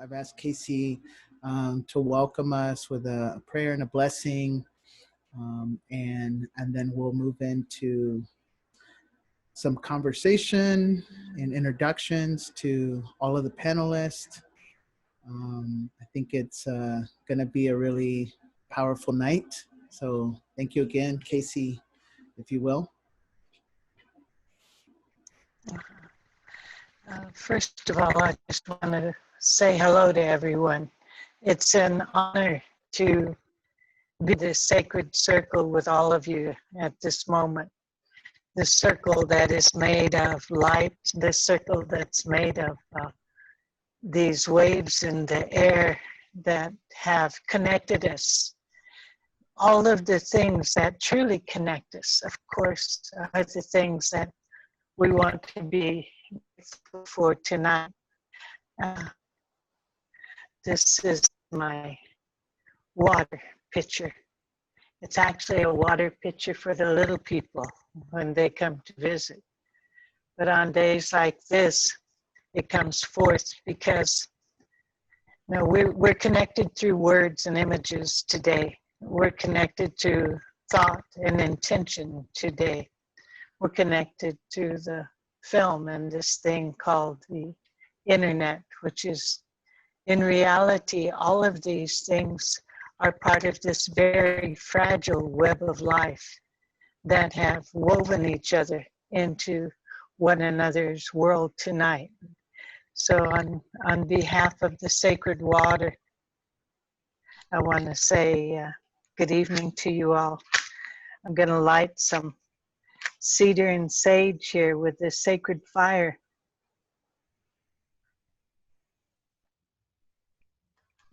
I've asked Casey to welcome us with a prayer and a blessing, and then we'll move into some conversation and introductions to all of the panelists. I think it's going to be a really powerful night. So thank you again, Casey, if you will. First of all, I just want to say hello to everyone. It's an honor to be this sacred circle with all of you at this moment. The circle that is made of light, the circle that's made of these waves in the air that have connected us. All of the things that truly connect us, of course, are the things that we want to be grateful for tonight. This is my water pitcher. It's actually a water pitcher for the little people when they come to visit. But on days like this, it comes forth because we're connected through words and images today. We're connected to thought and intention today. We're connected to the film and this thing called the internet, which is, in reality, all of these things are part of this very fragile web of life that have woven each other into one another's world tonight. So on behalf of the sacred water, I want to say good evening to you all. I'm going to light some cedar and sage here with this sacred fire.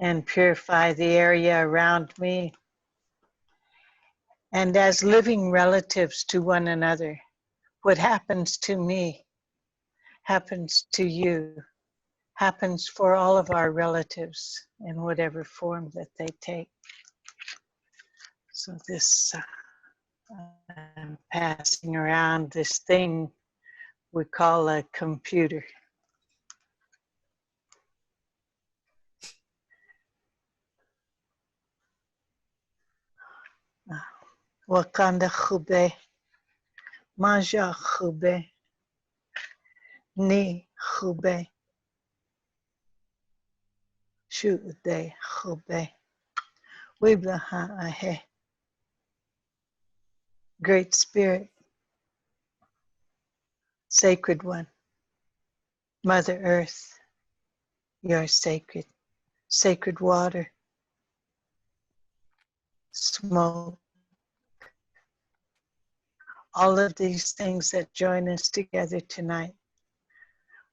And purify the area around me. And as living relatives to one another, what happens to me happens to you, happens for all of our relatives in whatever form that they take. So this, I'm passing around this thing we call a computer. Wakanda khube, maja khube, ni khube, shu'de khube, wiblaha ahe. Great Spirit, Sacred One, Mother Earth, you're sacred, sacred water, smoke, all of these things that join us together tonight.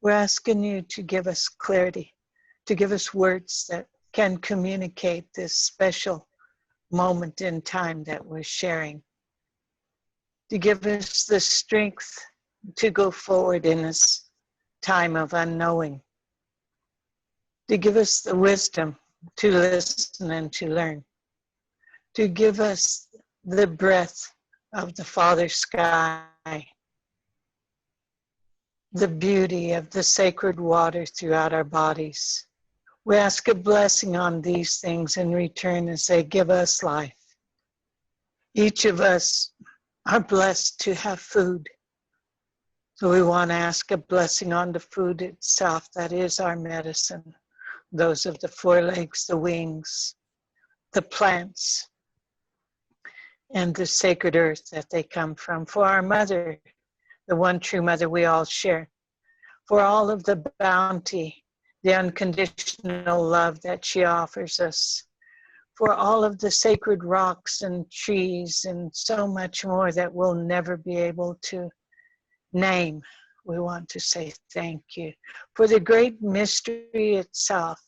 We're asking you to give us clarity, to give us words that can communicate this special moment in time that we're sharing, to give us the strength to go forward in this time of unknowing, to give us the wisdom to listen and to learn, to give us the breath of the Father Sky, the beauty of the sacred water throughout our bodies. We ask a blessing on these things in return as they give us life. Each of us are blessed to have food. So we want to ask a blessing on the food itself that is our medicine. Those of the forelegs, the wings, the plants, and the sacred earth that they come from. For our mother, the one true mother we all share. For all of the bounty, the unconditional love that she offers us. For all of the sacred rocks and trees and so much more that we'll never be able to name. We want to say thank you. For the great mystery itself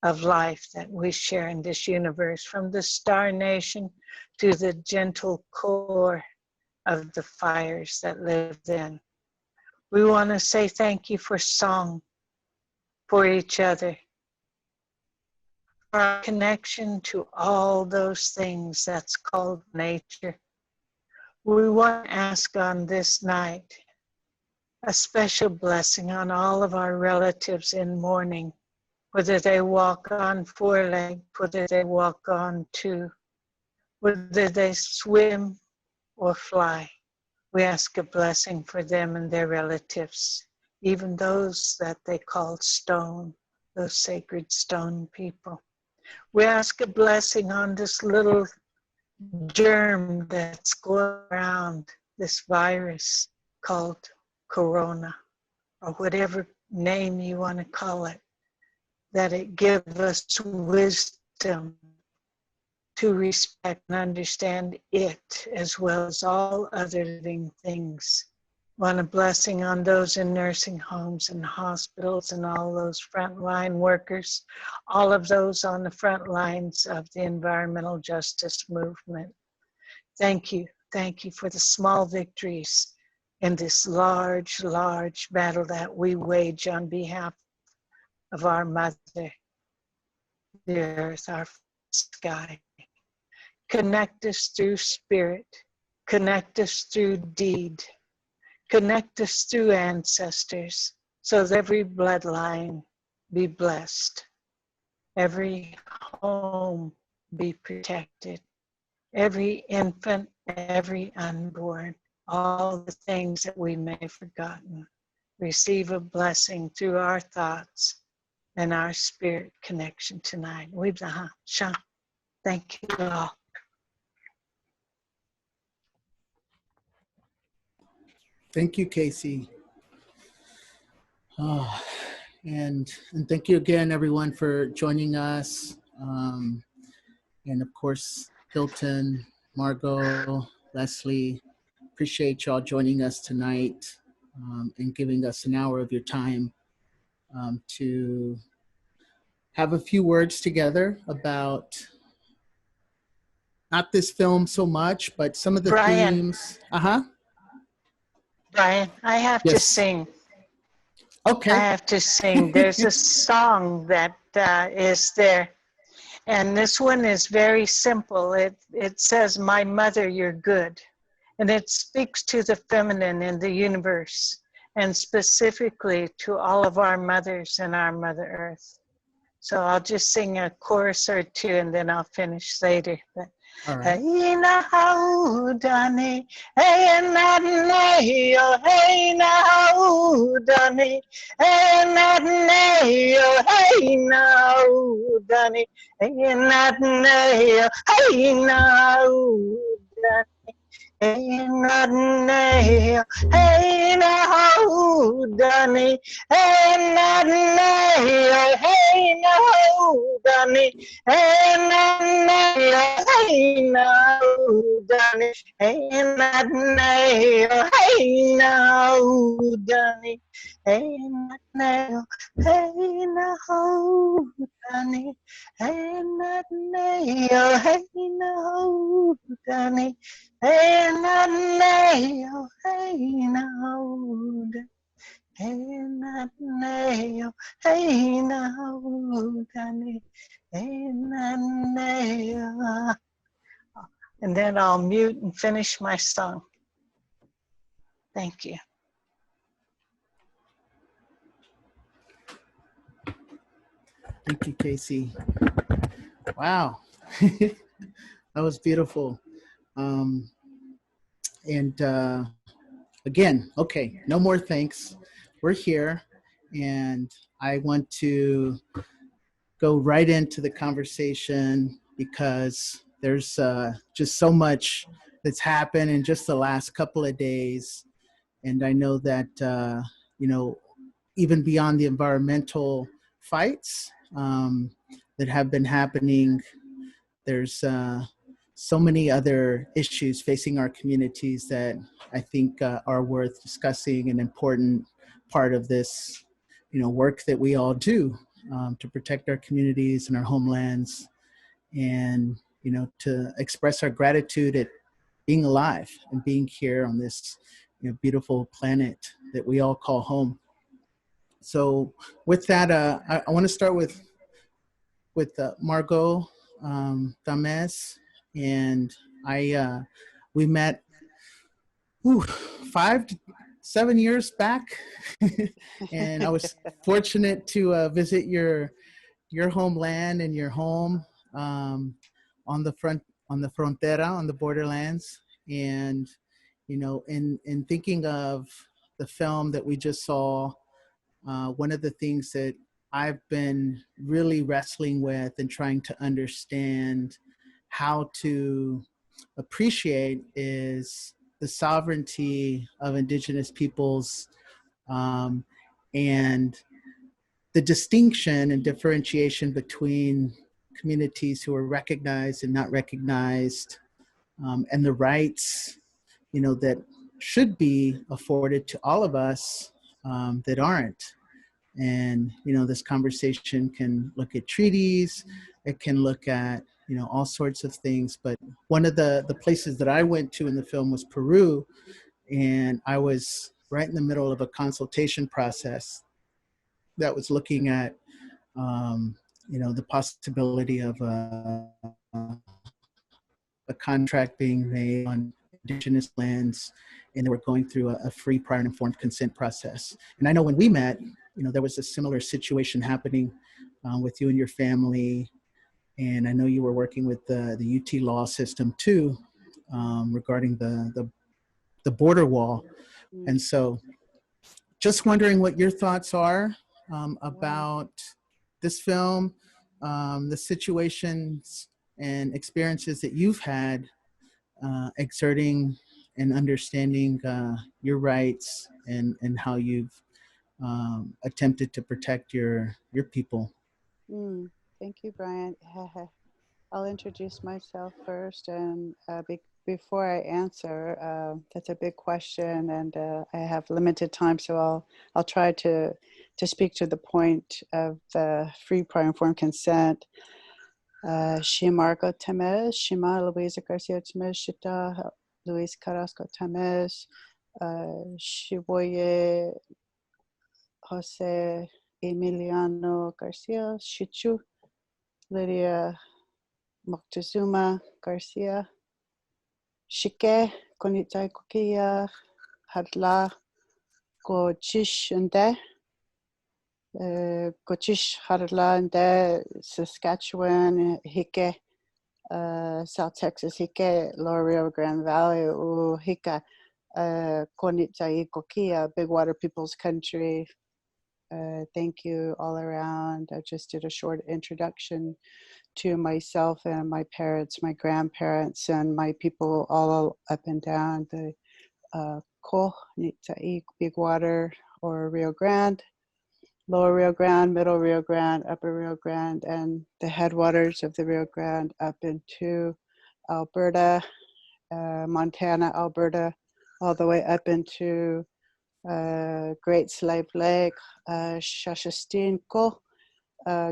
of life that we share in this universe, from the star nation to the gentle core of the fires that live in. We want to say thank you for song, for each other, for our connection to all those things that's called nature. We want to ask on this night a special blessing on all of our relatives in mourning, whether they walk on four legs, whether they walk on two, whether they swim or fly. We ask a blessing for them and their relatives, even those that they call stone, those sacred stone people. We ask a blessing on this little germ that's going around, this virus called corona, or whatever name you want to call it, that it give us wisdom to respect and understand it as well as all other living things. Want a blessing on those in nursing homes and hospitals and all those frontline workers, all of those on the front lines of the environmental justice movement. Thank you. Thank you for the small victories in this large, large battle that we wage on behalf of our mother, the earth, our sky. Connect us through spirit. Connect us through deed. Connect us through ancestors, so that every bloodline be blessed. Every home be protected. Every infant, every unborn, all the things that we may have forgotten, receive a blessing through our thoughts and our spirit connection tonight. Thank you all. Thank you, Casey. Oh, and thank you again, everyone, for joining us. And of course, Hilton, Margot, Leslie, appreciate y'all joining us tonight and giving us an hour of your time to have a few words together about not this film so much, but some of the themes. Brian, I have to sing. Okay. I have to sing. There's a song that is there. And this one is very simple. It says, "My mother, you're good." And it speaks to the feminine in the universe, and specifically to all of our mothers and our Mother Earth. So I'll just sing a chorus or two and then I'll finish later. But, all right. Hey now, Danny, hey now, hey now, Danny, hey now, hey now, Danny, hey now, hey now, Danny. Hey now, hey now, Danny. Hey now, hey now, Danny. Hey now, hey now, Danny. Hey now, hey now, Danny. Hey now, hey now, Danny. Hey now, hey now, Danny. Hey now, hey now, hey now, hey now, Danny, hey now. And then I'll mute and finish my song. Thank you. Thank you, Casey. Wow. That was beautiful. Again, okay, no more thanks. We're here, and I want to go right into the conversation because there's just so much that's happened in just the last couple of days. And I know that, even beyond the environmental fights that have been happening, there's so many other issues facing our communities that I think are worth discussing, an important part of this, work that we all do to protect our communities and our homelands, and to express our gratitude at being alive and being here on this beautiful planet that we all call home. So with that, I want to start with Margot Dames, and we met 5 to 7 years back, and I was fortunate to visit your your homeland and your home on the front, on the frontera, on the borderlands. And in thinking of the film that we just saw, one of the things that I've been really wrestling with and trying to understand how to appreciate is the sovereignty of Indigenous peoples, um, and the distinction and differentiation between communities who are recognized and not recognized, and the rights, that should be afforded to all of us, that aren't. And this conversation can look at treaties, it can look at all sorts of things. But one of the places that I went to in the film was Peru, and I was right in the middle of a consultation process that was looking at the possibility of a contract being made on Indigenous lands, and they were going through a free, prior, and informed consent process. And I know when we met, there was a similar situation happening with you and your family. And I know you were working with the UT law system too, regarding the border wall. And so just wondering what your thoughts are about this film, the situations and experiences that you've had exerting and understanding your rights, and how you've attempted to protect your people. Thank you, Brian. I'll introduce myself first, and before I answer, that's a big question, and I have limited time, so I'll try to speak to the point of the free, prior, informed consent. Shimargo Temez, Shima Luisa Garcia Temez, Shita Luis Carrasco Temez, Shiboye Jose Emiliano Garcia, Shichu, Lydia Moctezuma Garcia, Shike Konitai Kokia, Hadla Gochish Gochish Hadla and Saskatchewan, Hike, South Texas, Hike, Lower Rio Grande Valley, Hika, Konitai Kokia, Big Water People's Country. Thank you all around. I just did a short introduction to myself and my parents, my grandparents, and my people all up and down the Ko, Nitai, Big Water, or Rio Grande, Lower Rio Grande, Middle Rio Grande, Upper Rio Grande, and the headwaters of the Rio Grande up into Alberta, Montana, Alberta, all the way up into Great Slave Lake, Shashastinko,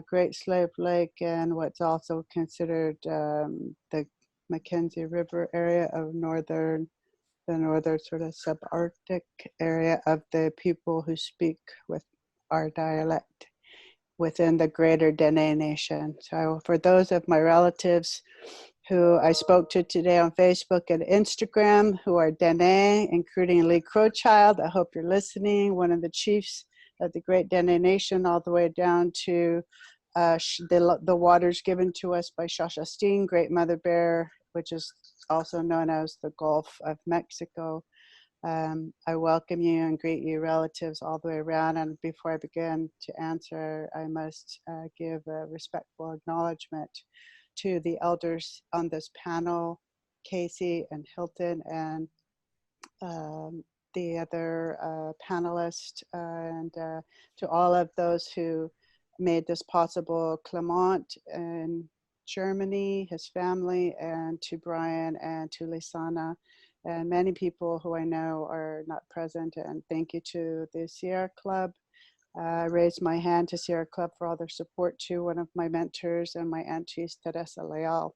Great Slave Lake, and what's also considered the Mackenzie River area of the northern sort of subarctic area of the people who speak with our dialect within the greater Dene Nation. So for those of my relatives who I spoke to today on Facebook and Instagram, who are Dene, including Lee Crowchild, I hope you're listening, one of the chiefs of the Great Dene Nation, all the way down to the waters given to us by Shashastin, Great Mother Bear, which is also known as the Gulf of Mexico. I welcome you and greet you, relatives, all the way around. And before I begin to answer, I must give a respectful acknowledgement to the elders on this panel, Casey and Hilton, and the other panelists, and to all of those who made this possible, Clement in Germany, his family, and to Brian and to Lisana, and many people who I know are not present. And thank you to the Sierra Club. I raised my hand to Sierra Club for all their support to one of my mentors and my aunties, Teresa Leal,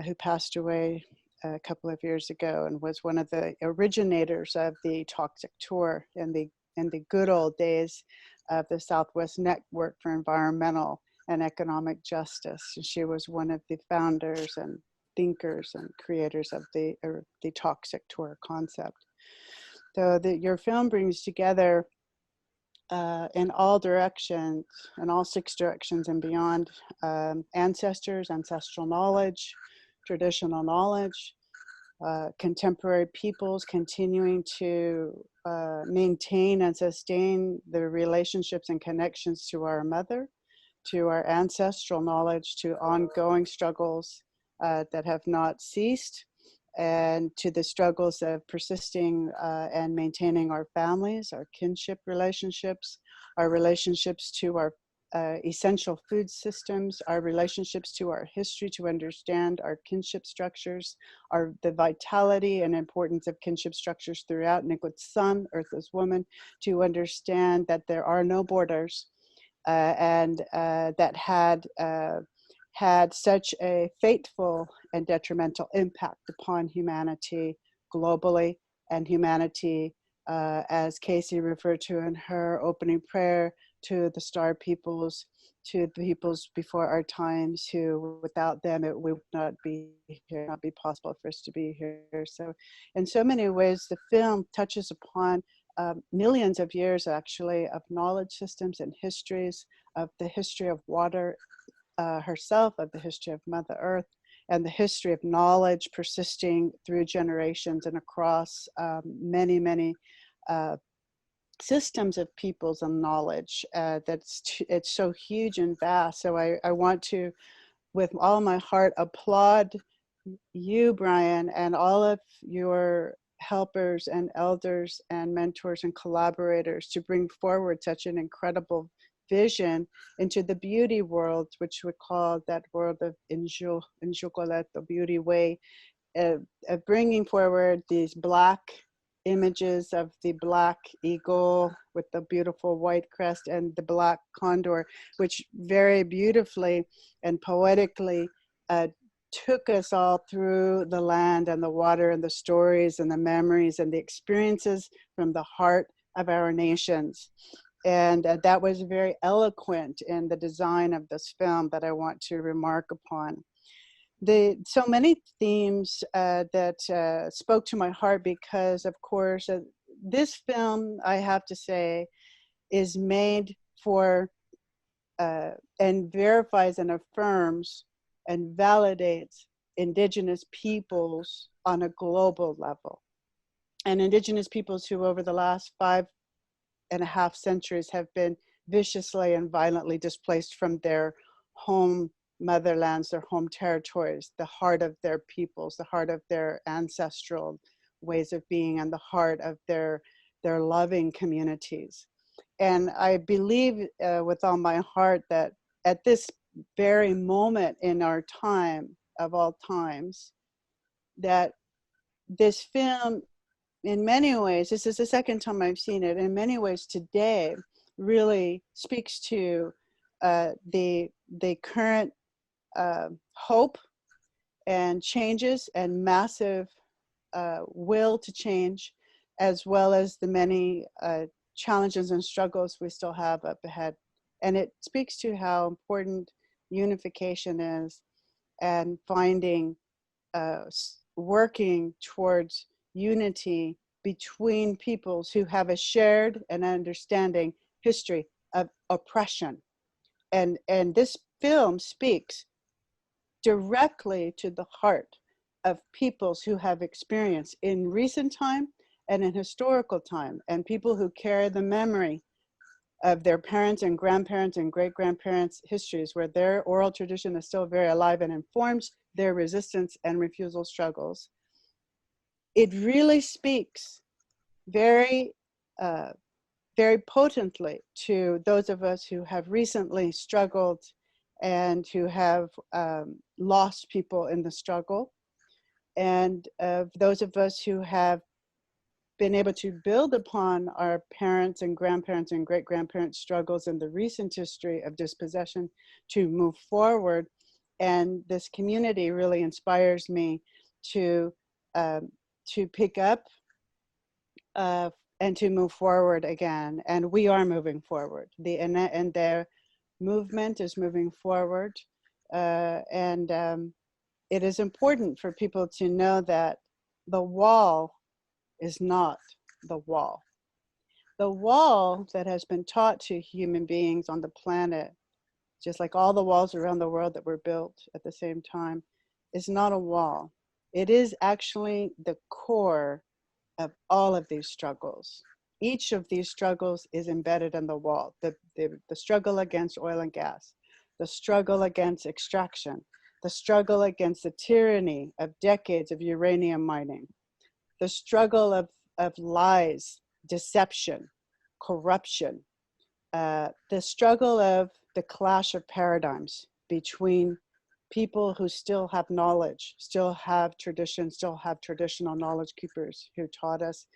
who passed away a couple of years ago and was one of the originators of the Toxic Tour in the good old days of the Southwest Network for Environmental and Economic Justice. She was one of the founders and thinkers and creators of the Toxic Tour concept. So your film brings together in all directions, in all 6 directions and beyond, ancestors, ancestral knowledge, traditional knowledge, contemporary peoples continuing to maintain and sustain the relationships and connections to our mother, to our ancestral knowledge, to ongoing struggles that have not ceased, and to the struggles of persisting and maintaining our families, our kinship relationships, our relationships to our essential food systems, our relationships to our history, to understand our kinship structures, the vitality and importance of kinship structures throughout Niku's sun, Earth is woman, to understand that there are no borders, and that had such a fateful and detrimental impact upon humanity globally, and humanity, as Casey referred to in her opening prayer, to the star peoples, to the peoples before our times, who without them it would not be here, not be possible for us to be here. So in so many ways, the film touches upon millions of years actually of knowledge systems and histories, of the history of water herself, of the history of Mother Earth, and the history of knowledge persisting through generations and across many systems of peoples and knowledge. It's so huge and vast. So I want to, with all my heart, applaud you, Brian, and all of your helpers and elders and mentors and collaborators to bring forward such an incredible vision into the beauty world, which we call that world of Injukolet, the beauty way, bringing forward these Black images of the Black eagle with the beautiful white crest and the Black condor, which very beautifully and poetically took us all through the land and the water and the stories and the memories and the experiences from the heart of our nations. And that was very eloquent in the design of this film that I want to remark upon. So many themes that spoke to my heart because, of course, this film, I have to say, is made for and verifies and affirms and validates Indigenous peoples on a global level. And Indigenous peoples who over the last 5.5 centuries have been viciously and violently displaced from their home motherlands, their home territories, the heart of their peoples, the heart of their ancestral ways of being, and the heart of their loving communities. And I believe with all my heart that at this very moment in our time, of all times, that this film, in many ways, this is the second time I've seen it, in many ways today really speaks to the current hope and changes and massive will to change, as well as the many challenges and struggles we still have up ahead. And it speaks to how important unification is, and finding, working towards unity between peoples who have a shared and understanding history of oppression. And this film speaks directly to the heart of peoples who have experienced in recent time and in historical time, and people who carry the memory of their parents and grandparents and great-grandparents' histories, where their oral tradition is still very alive and informs their resistance and refusal struggles. It really speaks very, very potently to those of us who have recently struggled and who have lost people in the struggle, and of those of us who have been able to build upon our parents and grandparents and great-grandparents' struggles in the recent history of dispossession to move forward. And this community really inspires me to pick up and to move forward again. And we are moving forward. And their movement is moving forward. It is important for people to know that the wall is not the wall. The wall that has been taught to human beings on the planet, just like all the walls around the world that were built at the same time, is not a wall. It is actually the core of all of these struggles. Each of these struggles is embedded in the wall. The struggle against oil and gas, the struggle against extraction, the struggle against the tyranny of decades of uranium mining, the struggle of lies, deception, corruption, the struggle of the clash of paradigms between people who still have knowledge, still have tradition, still have traditional knowledge keepers who taught us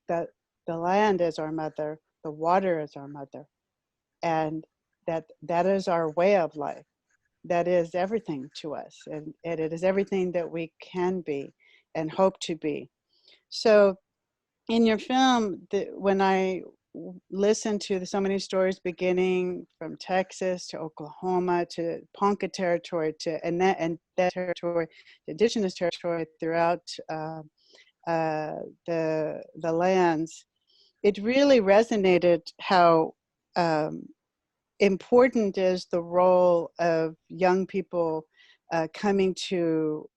that the land is our mother, the water is our mother, and that is our way of life. That is everything to us, and it is everything that we can be and hope to be. So in your film, when I listen to so many stories beginning from Texas to Oklahoma to Ponca territory and that territory, indigenous territory throughout the lands, it really resonated how important is the role of young people coming to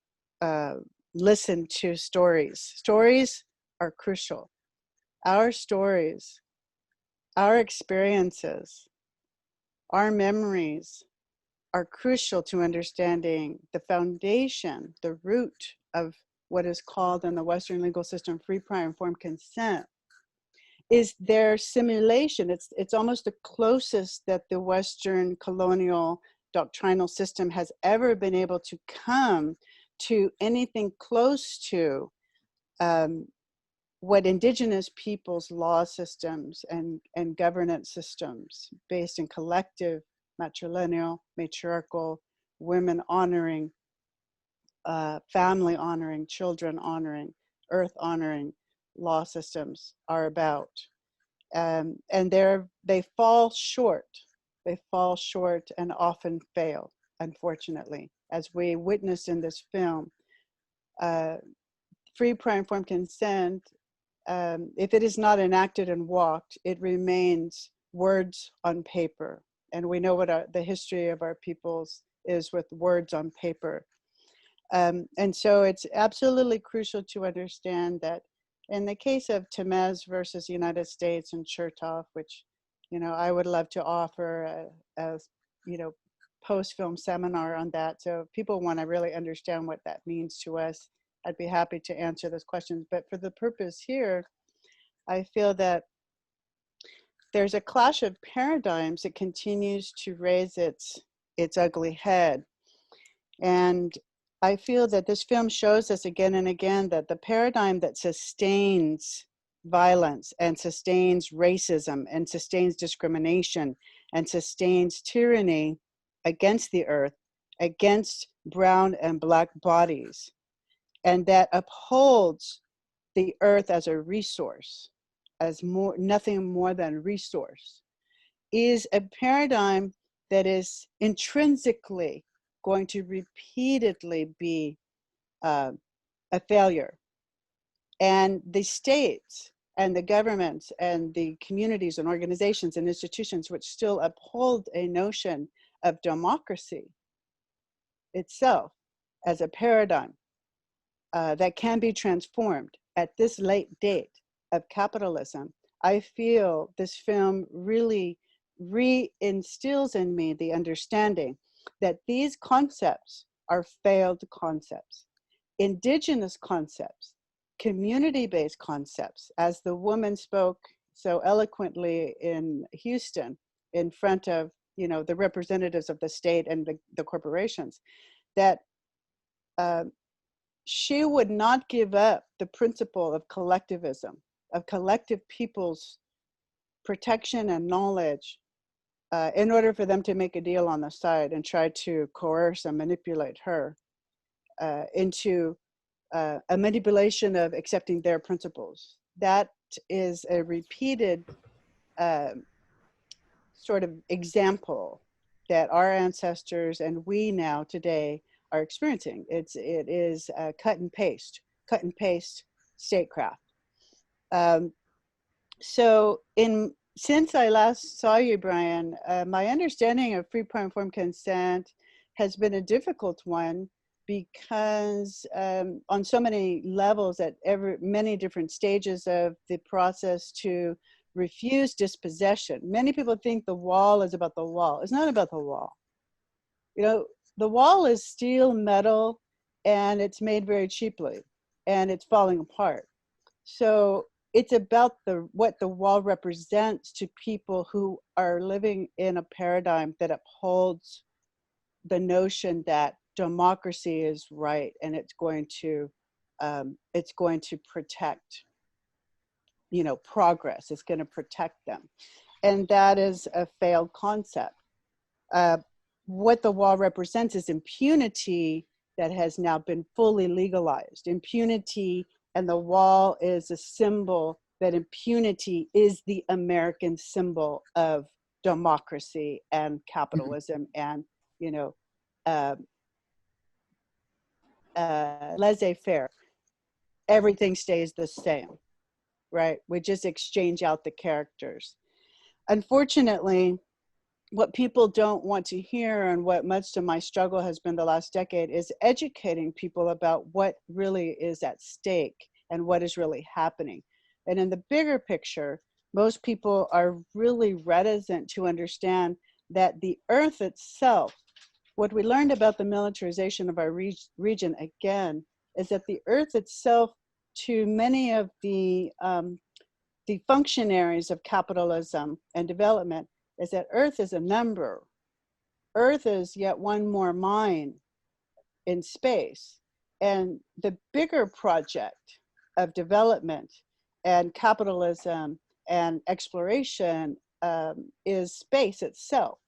listen to stories. Stories are crucial. Our stories, our experiences, our memories are crucial to understanding the foundation, the root of what is called in the Western legal system free, prior, informed consent, is their simulation. It's almost the closest that the Western colonial doctrinal system has ever been able to come to anything close to what indigenous people's law systems and governance systems based in collective, matrilineal, matriarchal, women honoring, family honoring, children honoring, earth honoring law systems are about. And they fall short. They fall short and often fail, unfortunately. As we witnessed in this film, free, prior, informed consent, if it is not enacted and walked, it remains words on paper. And we know what the history of our peoples is with words on paper. And so it's absolutely crucial to understand that in the case of Temez versus United States and Chertoff, which, I would love to offer a post-film seminar on that. So if people want to really understand what that means to us, I'd be happy to answer those questions. But for the purpose here, I feel that there's a clash of paradigms that continues to raise its ugly head. And I feel that this film shows us again and again that the paradigm that sustains violence and sustains racism and sustains discrimination and sustains tyranny against the earth, against brown and black bodies, and that upholds the earth as a resource, as nothing more than resource, is a paradigm that is intrinsically going to repeatedly be a failure. And the states and the governments and the communities and organizations and institutions which still uphold a notion of democracy itself as a paradigm that can be transformed at this late date of capitalism, I feel this film really reinstills in me the understanding that these concepts are failed concepts. Indigenous concepts, community-based concepts, as the woman spoke so eloquently in Houston in front of the representatives of the state and the corporations, that she would not give up the principle of collectivism, of collective people's protection and knowledge in order for them to make a deal on the side and try to coerce and manipulate her into a manipulation of accepting their principles. That is a repeated sort of example that our ancestors and we now today are experiencing. It is cut and paste statecraft. So since I last saw you, Brian, my understanding of free prior informed consent has been a difficult one because on so many levels at many different stages of the process to refuse dispossession. Many people think the wall is about the wall. It's not about the wall. You know, the wall is steel, metal, and it's made very cheaply, and it's falling apart. So it's about what the wall represents to people who are living in a paradigm that upholds the notion that democracy is right and it's going to protect, you know, progress. It's going to protect them, and that is a failed concept. Uh, what the wall represents is impunity that has now been fully legalized. Impunity, and the wall is a symbol that impunity is the American symbol of democracy and capitalism and, you know, uh, laissez-faire. Everything stays the same, right? We just exchange out the characters. Unfortunately, what people don't want to hear, and what much of my struggle has been the last decade, is educating people about what really is at stake and what is really happening. And in the bigger picture, most people are really reticent to understand that the earth itself, what we learned about the militarization of our region again, is that the earth itself, to many of the functionaries of capitalism and development, is that earth is a number. Earth is yet one more mine in space. And the bigger project of development and capitalism and exploration is space itself.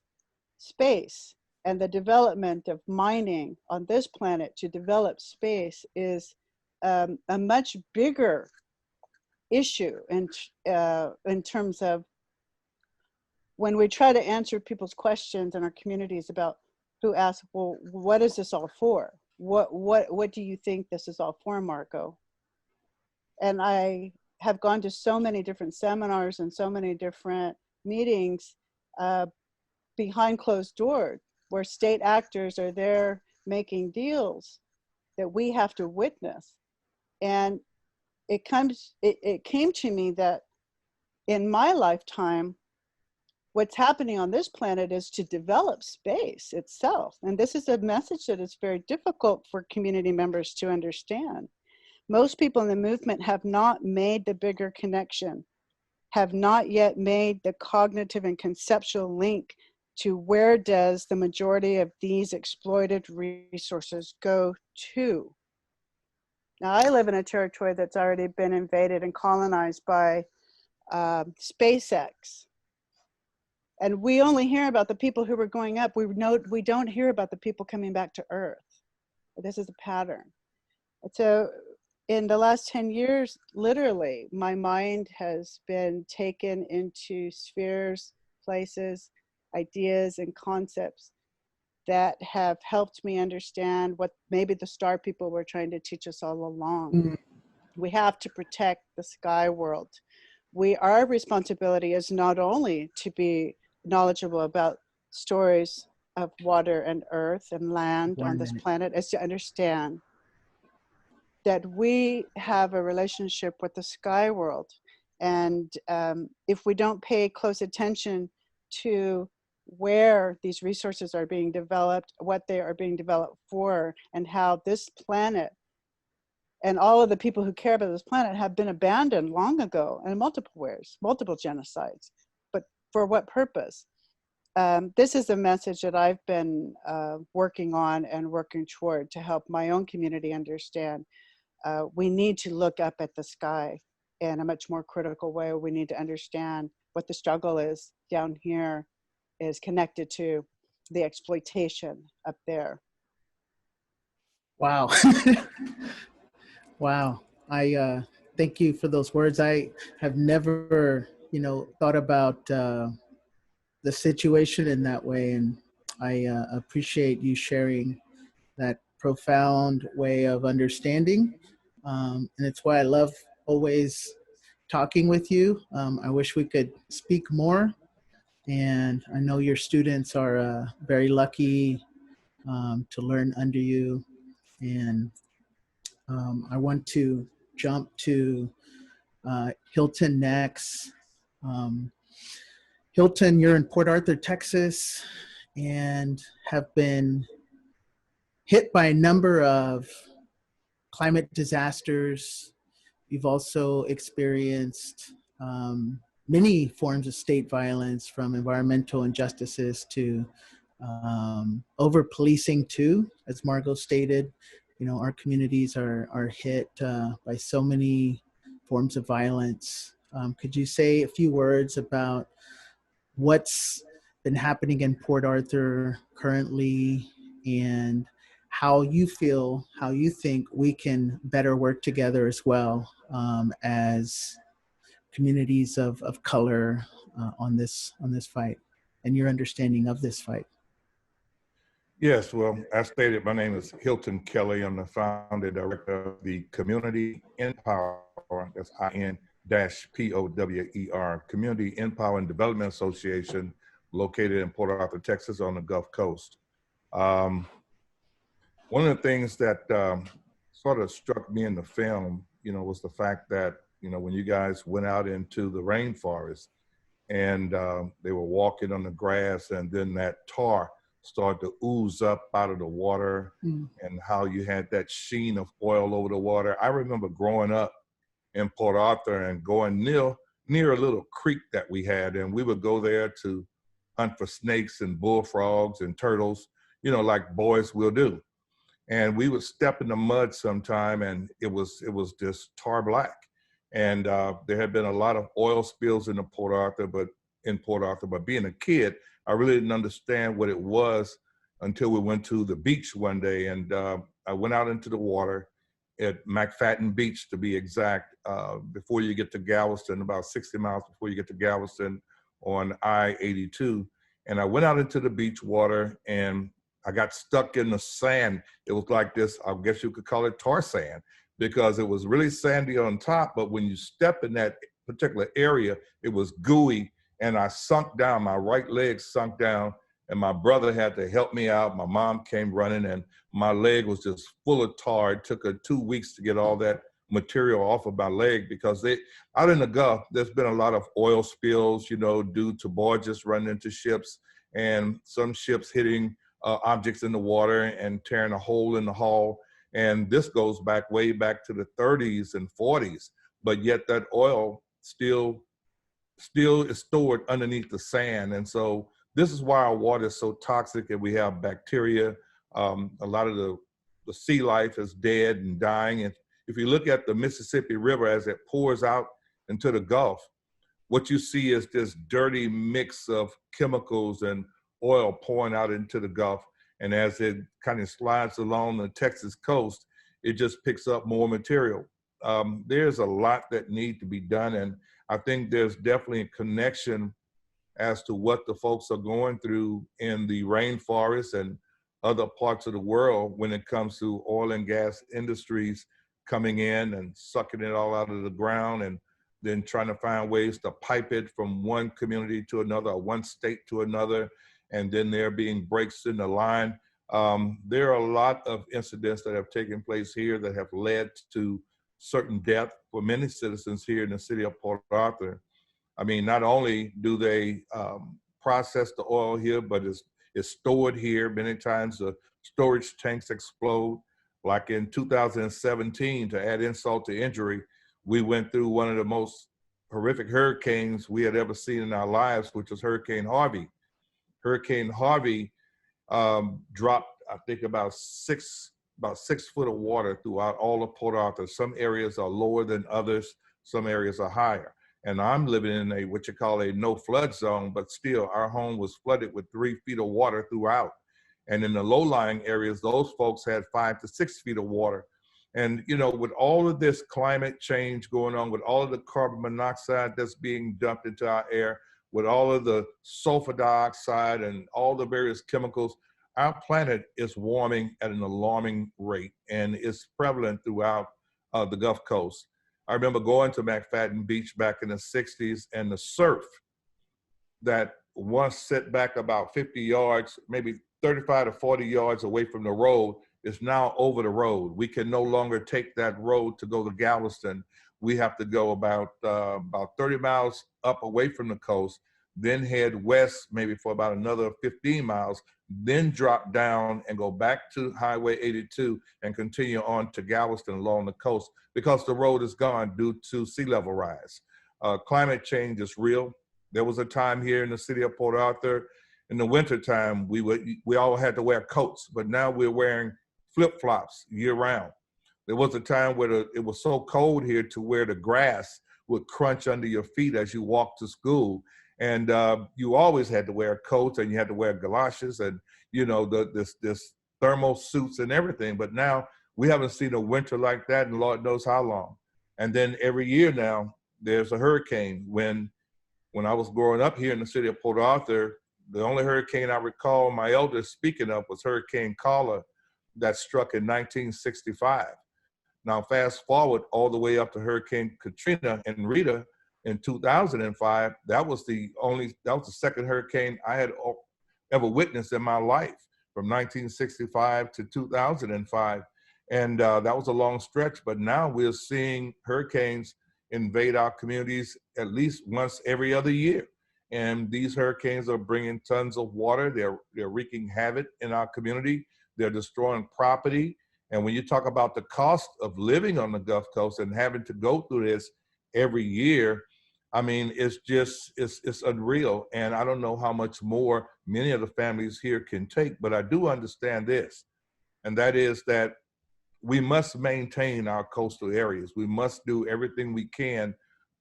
Space and the development of mining on this planet to develop space is a much bigger issue in terms of when we try to answer people's questions in our communities about who ask, well, what is this all for? What do you think this is all for, Marco? And I have gone to so many different seminars and so many different meetings behind closed doors where state actors are there making deals that we have to witness. And it came to me that in my lifetime, what's happening on this planet is to develop space itself. And this is a message that is very difficult for community members to understand. Most people in the movement have not made the bigger connection, have not yet made the cognitive and conceptual link to where does the majority of these exploited resources go to. Now, I live in a territory that's already been invaded and colonized by SpaceX. And we only hear about the people who were going up. We don't hear about the people coming back to Earth. This is a pattern. So in the last 10 years, literally, my mind has been taken into spheres, places, ideas, and concepts that have helped me understand what maybe the star people were trying to teach us all along. Mm-hmm. We have to protect the sky world. Our responsibility is not only to be knowledgeable about stories of water and earth and land on this planet, is to understand that we have a relationship with the sky world. And if we don't pay close attention to where these resources are being developed, what they are being developed for, and how this planet and all of the people who care about this planet have been abandoned long ago in multiple ways, multiple genocides. But for what purpose? This is a message that I've been working on and working toward to help my own community understand. We need to look up at the sky in a much more critical way. We need to understand what the struggle is down here is connected to the exploitation up there. Wow. Wow. I thank you for those words. I have never, thought about the situation in that way. And I appreciate you sharing that profound way of understanding. And it's why I love always talking with you. I wish we could speak more. And I know your students are very lucky to learn under you. And I want to jump to Hilton next. Um, Hilton, you're in Port Arthur, Texas, and have been hit by a number of climate disasters. You've also experienced many forms of state violence, from environmental injustices to over policing too, as Margot stated. You know, our communities are hit by so many forms of violence. Could you say a few words about what's been happening in Port Arthur currently, and how you feel, how you think we can better work together as well, as communities of color on this fight, and your understanding of this fight? Yes, well, as stated, my name is Hilton Kelly. I'm the founder director of the Community Empower, that's IN-POWER, Community Empower and Development Association, located in Port Arthur, Texas, on the Gulf Coast. One of the things that sort of struck me in the film, was the fact that, when you guys went out into the rainforest and they were walking on the grass, and then that tar started to ooze up out of the water, and how you had that sheen of oil over the water. I remember growing up in Port Arthur and going near a little creek that we had, and we would go there to hunt for snakes and bullfrogs and turtles, like boys will do. And we would step in the mud sometime, and it was just tar black. And there had been a lot of oil spills in Port Arthur, but being a kid, I really didn't understand what it was until we went to the beach one day. And I went out into the water at McFadden Beach, to be exact, before you get to Galveston, about 60 miles before you get to Galveston on I-82. And I went out into the beach water, and I got stuck in the sand. It was like this, I guess you could call it tar sand, because it was really sandy on top, but when you step in that particular area, it was gooey, and I sunk down, my right leg sunk down, and my brother had to help me out. My mom came running, and my leg was just full of tar. It took her 2 weeks to get all that material off of my leg, because out in the Gulf, there's been a lot of oil spills, due to barges running into ships, and some ships hitting objects in the water and tearing a hole in the hull. And this goes way back to the 30s and 40s, but yet that oil still is stored underneath the sand. And so this is why our water is so toxic, and we have bacteria. A lot of the sea life is dead and dying. And if you look at the Mississippi River as it pours out into the Gulf, what you see is this dirty mix of chemicals and oil pouring out into the Gulf. And as it kind of slides along the Texas coast, it just picks up more material. There's a lot that needs to be done. And I think there's definitely a connection as to what the folks are going through in the rainforest and other parts of the world when it comes to oil and gas industries coming in and sucking it all out of the ground, and then trying to find ways to pipe it from one community to another, or one state to another, and then there being breaks in the line. There are a lot of incidents that have taken place here that have led to certain death for many citizens here in the city of Port Arthur. I mean, not only do they process the oil here, but it's stored here. Many times the storage tanks explode. Like in 2017, to add insult to injury, we went through one of the most horrific hurricanes we had ever seen in our lives, which was Hurricane Harvey. Hurricane Harvey dropped, I think, about six foot of water throughout all of Port Arthur. Some areas are lower than others. Some areas are higher. And I'm living in what you call a no flood zone, but still our home was flooded with 3 feet of water throughout. And in the low-lying areas, those folks had 5 to 6 feet of water. And, with all of this climate change going on, with all of the carbon monoxide that's being dumped into our air, with all of the sulfur dioxide and all the various chemicals, our planet is warming at an alarming rate, and it's prevalent throughout the Gulf Coast. I remember going to McFadden Beach back in the 60s, and the surf that once set back about 50 yards, maybe 35 to 40 yards away from the road, is now over the road. We can no longer take that road to go to Galveston. We have to go about 30 miles up away from the coast, then head west maybe for about another 15 miles, then drop down and go back to Highway 82 and continue on to Galveston along the coast, because the road is gone due to sea level rise. Climate change is real. There was a time here in the city of Port Arthur, in the wintertime, we all had to wear coats, but now we're wearing flip-flops year round. There was a time where it was so cold here to where the grass would crunch under your feet as you walked to school. And you always had to wear coats, and you had to wear galoshes and, you know, this thermal suits and everything. But now we haven't seen a winter like that in Lord knows how long. And then every year now there's a hurricane. When I was growing up here in the city of Port Arthur, the only hurricane I recall my elders speaking of was Hurricane Carla that struck in 1965. Now, fast forward all the way up to Hurricane Katrina and Rita in 2005. That was the second hurricane I had ever witnessed in my life, from 1965 to 2005. And that was a long stretch, but now we're seeing hurricanes invade our communities at least once every other year. And these hurricanes are bringing tons of water. They're wreaking havoc in our community. They're destroying property. And when you talk about the cost of living on the Gulf Coast and having to go through this every year, I mean, it's unreal. And I don't know how much more many of the families here can take, but I do understand this, and that is that we must maintain our coastal areas. We must do everything we can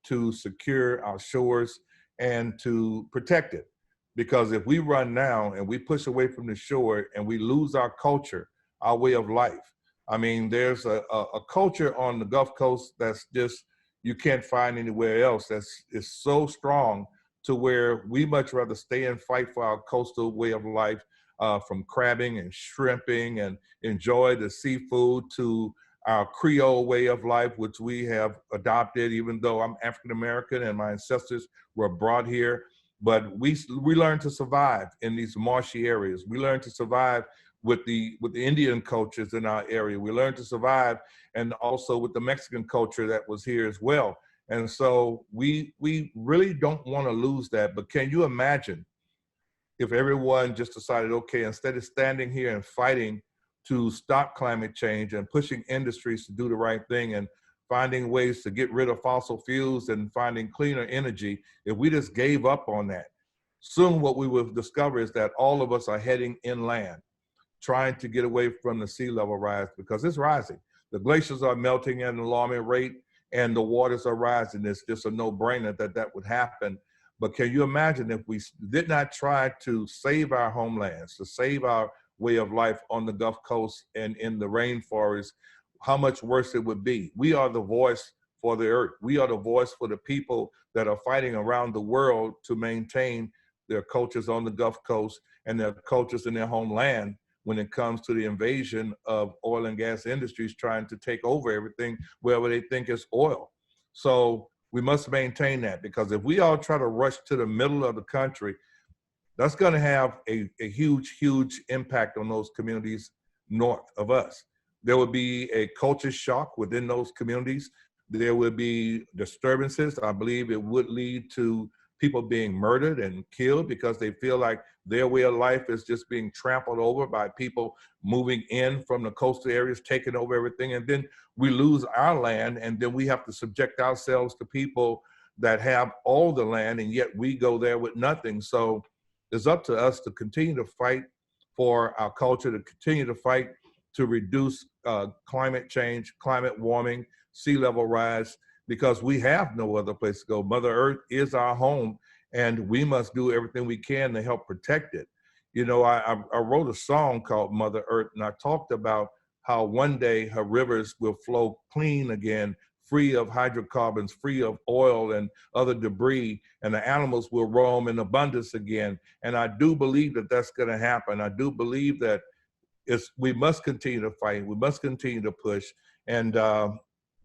to secure our shores and to protect it. Because if we run now and we push away from the shore and we lose our culture, our way of life, I mean, there's a culture on the Gulf Coast that's just, you can't find anywhere else. Is so strong to where we much rather stay and fight for our coastal way of life, from crabbing and shrimping and enjoy the seafood, to our Creole way of life, which we have adopted, even though I'm African American and my ancestors were brought here. But we learned to survive in these marshy areas. We learned to survive with the Indian cultures in our area. We learned to survive, and also with the Mexican culture that was here as well. And so we really don't want to lose that. But can you imagine if everyone just decided, okay, instead of standing here and fighting to stop climate change and pushing industries to do the right thing and finding ways to get rid of fossil fuels and finding cleaner energy, if we just gave up on that, soon what we will discover is that all of us are heading inland, trying to get away from the sea level rise, because it's rising. The glaciers are melting at an alarming rate and the waters are rising. It's just a no-brainer that would happen. But can you imagine if we did not try to save our homelands, to save our way of life on the Gulf Coast and in the rainforest, how much worse it would be? We are the voice for the earth. We are the voice for the people that are fighting around the world to maintain their cultures on the Gulf Coast and their cultures in their homeland when it comes to the invasion of oil and gas industries trying to take over everything wherever they think is oil. So we must maintain that, because if we all try to rush to the middle of the country, that's going to have a huge, huge impact on those communities north of us. There will be a culture shock within those communities. There will be disturbances. I believe it would lead to people being murdered and killed because they feel like their way of life is just being trampled over by people moving in from the coastal areas, taking over everything. And then we lose our land, and then we have to subject ourselves to people that have all the land, and yet we go there with nothing. So it's up to us to continue to fight for our culture, to continue to fight to reduce climate change, climate warming, sea level rise, because we have no other place to go. Mother Earth is our home, and we must do everything we can to help protect it. You know, I wrote a song called Mother Earth, and I talked about how one day her rivers will flow clean again, free of hydrocarbons, free of oil and other debris, and the animals will roam in abundance again. And I do believe that that's going to happen. I do believe that we must continue to fight. We must continue to push. And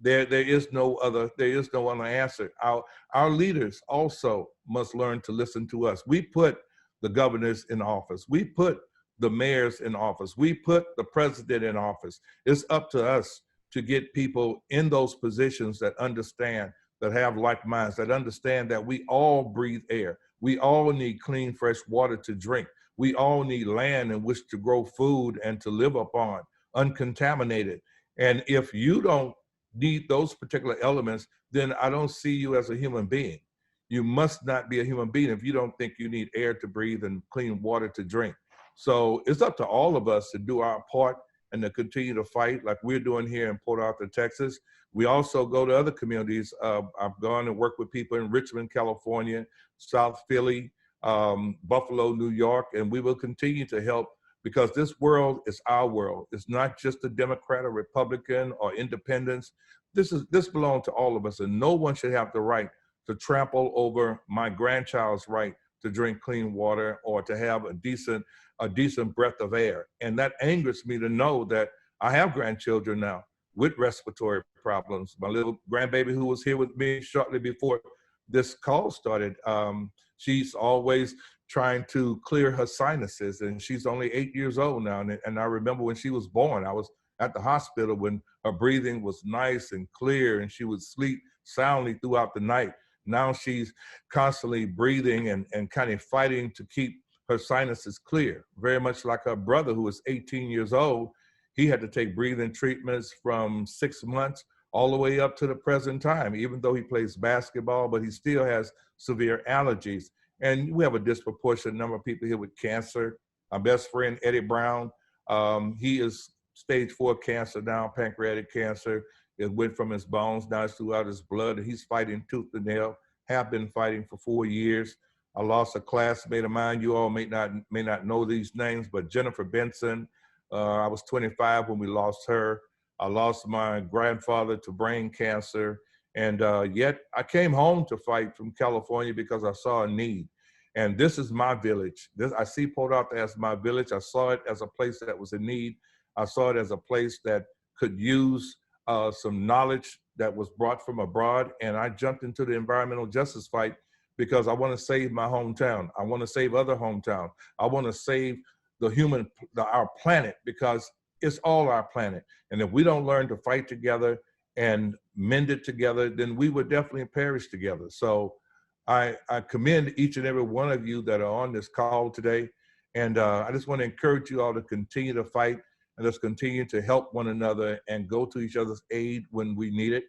There is no other answer. Our leaders also must learn to listen to us. We put the governors in office. We put the mayors in office. We put the president in office. It's up to us to get people in those positions that understand, that have like minds, that understand that we all breathe air. We all need clean, fresh water to drink. We all need land in which to grow food and to live upon, uncontaminated. And if you don't need those particular elements, then I don't see you as a human being. You must not be a human being if you don't think you need air to breathe and clean water to drink. So it's up to all of us to do our part and to continue to fight like we're doing here in Port Arthur, Texas. We also go to other communities. I've gone and worked with people in Richmond, California, South Philly, Buffalo, New York, and we will continue to help, because this world is our world. It's not just a Democrat or Republican or independents. This belongs to all of us, and no one should have the right to trample over my grandchild's right to drink clean water or to have a decent breath of air. And that angers me to know that I have grandchildren now with respiratory problems. My little grandbaby who was here with me shortly before this call started, she's always trying to clear her sinuses, and she's only 8 years old now. And I remember when she was born, I was at the hospital when her breathing was nice and clear and she would sleep soundly throughout the night. Now she's constantly breathing and kind of fighting to keep her sinuses clear, very much like her brother who was 18 years old. He had to take breathing treatments from 6 months all the way up to the present time, even though he plays basketball, but he still has severe allergies. And we have a disproportionate number of people here with cancer. My best friend, Eddie Brown, he is stage 4 cancer now, pancreatic cancer. It went from his bones, now it's throughout his blood, and he's fighting tooth and nail, have been fighting for 4 years. I lost a classmate of mine. You all may not know these names, but Jennifer Benson. I was 25 when we lost her. I lost my grandfather to brain cancer. And yet I came home to fight from California because I saw a need. And this is my village. I see Port Arthur as my village. I saw it as a place that was in need. I saw it as a place that could use some knowledge that was brought from abroad. And I jumped into the environmental justice fight because I want to save my hometown. I want to save other hometowns. I want to save our planet, because it's all our planet. And if we don't learn to fight together and mend it together, then we would definitely perish together. So I commend each and every one of you that are on this call today. And I just want to encourage you all to continue to fight, and let's continue to help one another and go to each other's aid when we need it,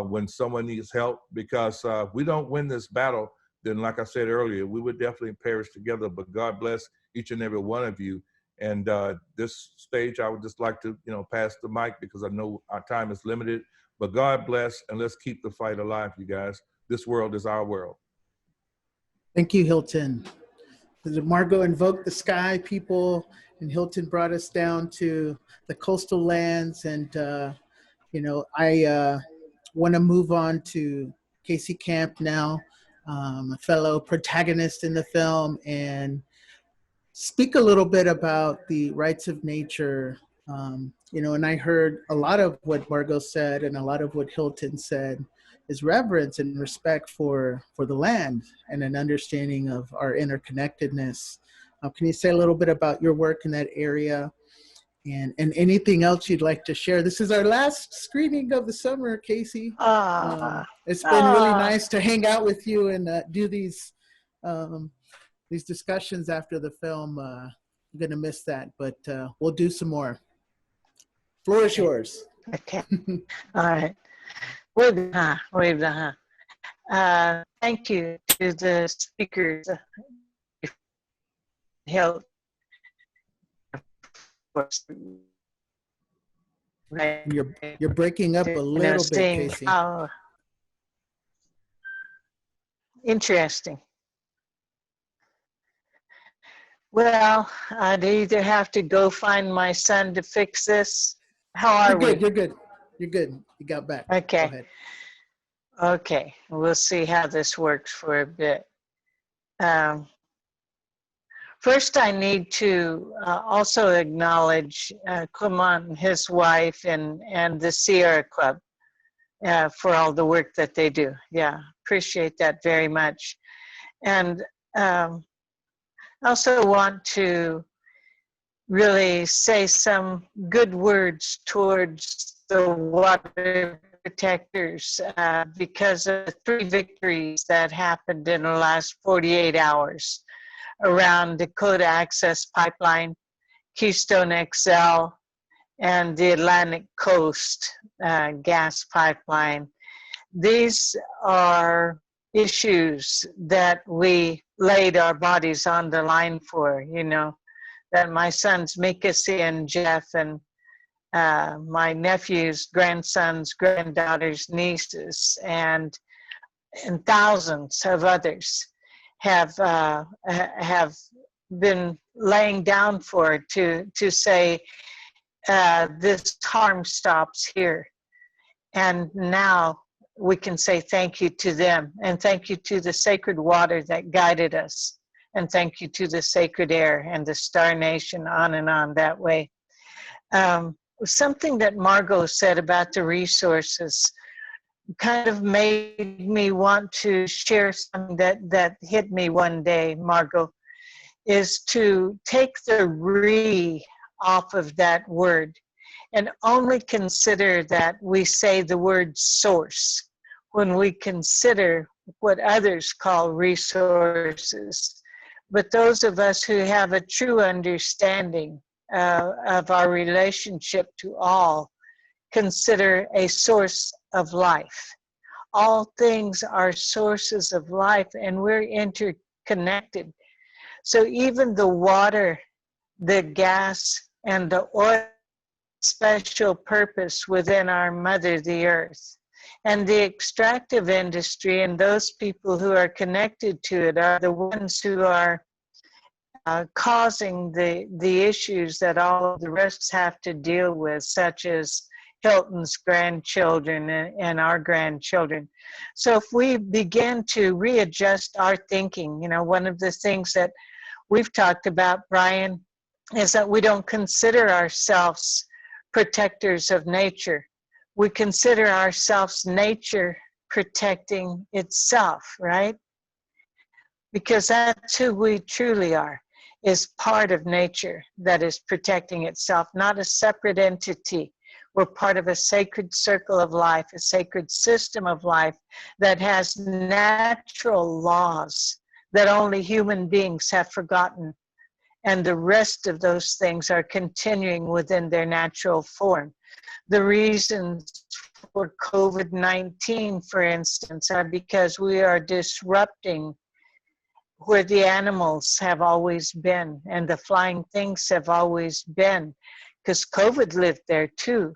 when someone needs help, because if we don't win this battle, then like I said earlier, we would definitely perish together. But God bless each and every one of you. And this stage, I would just like to, pass the mic, because I know our time is limited. But God bless, and let's keep the fight alive, you guys. This world is our world. Thank you, Hilton. Margot invoked the sky people, and Hilton brought us down to the coastal lands. And, I want to move on to Casey Camp now, a fellow protagonist in the film, and speak a little bit about the rights of nature. And I heard a lot of what Margot said and a lot of what Hilton said is reverence and respect for the land and an understanding of our interconnectedness. Can you say a little bit about your work in that area and anything else you'd like to share? This is our last screening of the summer, Casey. It's been really nice to hang out with you and do these discussions after the film. I'm going to miss that, but we'll do some more. Floor is yours. Okay. All right. Thank you to the speakers. Help. You're breaking up a little bit, Casey. Interesting. Well, I'd either have to go find my son to fix this. How are we? You're good. You're good. You got back. Okay. Go ahead. Okay. We'll see how this works for a bit. First, I need to also acknowledge Kuman, his wife, and the Sierra Club. for all the work that they do. Yeah, appreciate that very much. And I also want to really say some good words towards the water protectors because of the 3 victories that happened in the last 48 hours around Dakota Access Pipeline, Keystone XL, and the Atlantic Coast gas pipeline. These are issues that we laid our bodies on the line for, you know, that my sons Mikasi and Jeff and my nephews, grandsons, granddaughters, nieces, and thousands of others have been laying down for, to say this harm stops here. And now we can say thank you to them, and thank you to the sacred water that guided us, and thank you to the sacred air and the Star Nation, on and on that way. Something that Margot said about the resources kind of made me want to share something that hit me one day, Margot, is to take the re off of that word and only consider that we say the word source when we consider what others call resources. But those of us who have a true understanding of our relationship to all consider a source of life. All things are sources of life, and we're interconnected. So even the water, the gas, and the oil, special purpose within our mother, the earth. And the extractive industry and those people who are connected to it are the ones who are causing the issues that all of the rest have to deal with, such as Hilton's grandchildren and our grandchildren. So if we begin to readjust our thinking, you know, one of the things that we've talked about, Brian, is that we don't consider ourselves protectors of nature. We consider ourselves nature protecting itself, right? Because that's who we truly are, is part of nature that is protecting itself, not a separate entity. We're part of a sacred circle of life, a sacred system of life that has natural laws that only human beings have forgotten. And the rest of those things are continuing within their natural form. The reasons for COVID-19, for instance, are because we are disrupting where the animals have always been and the flying things have always been, because COVID lived there too.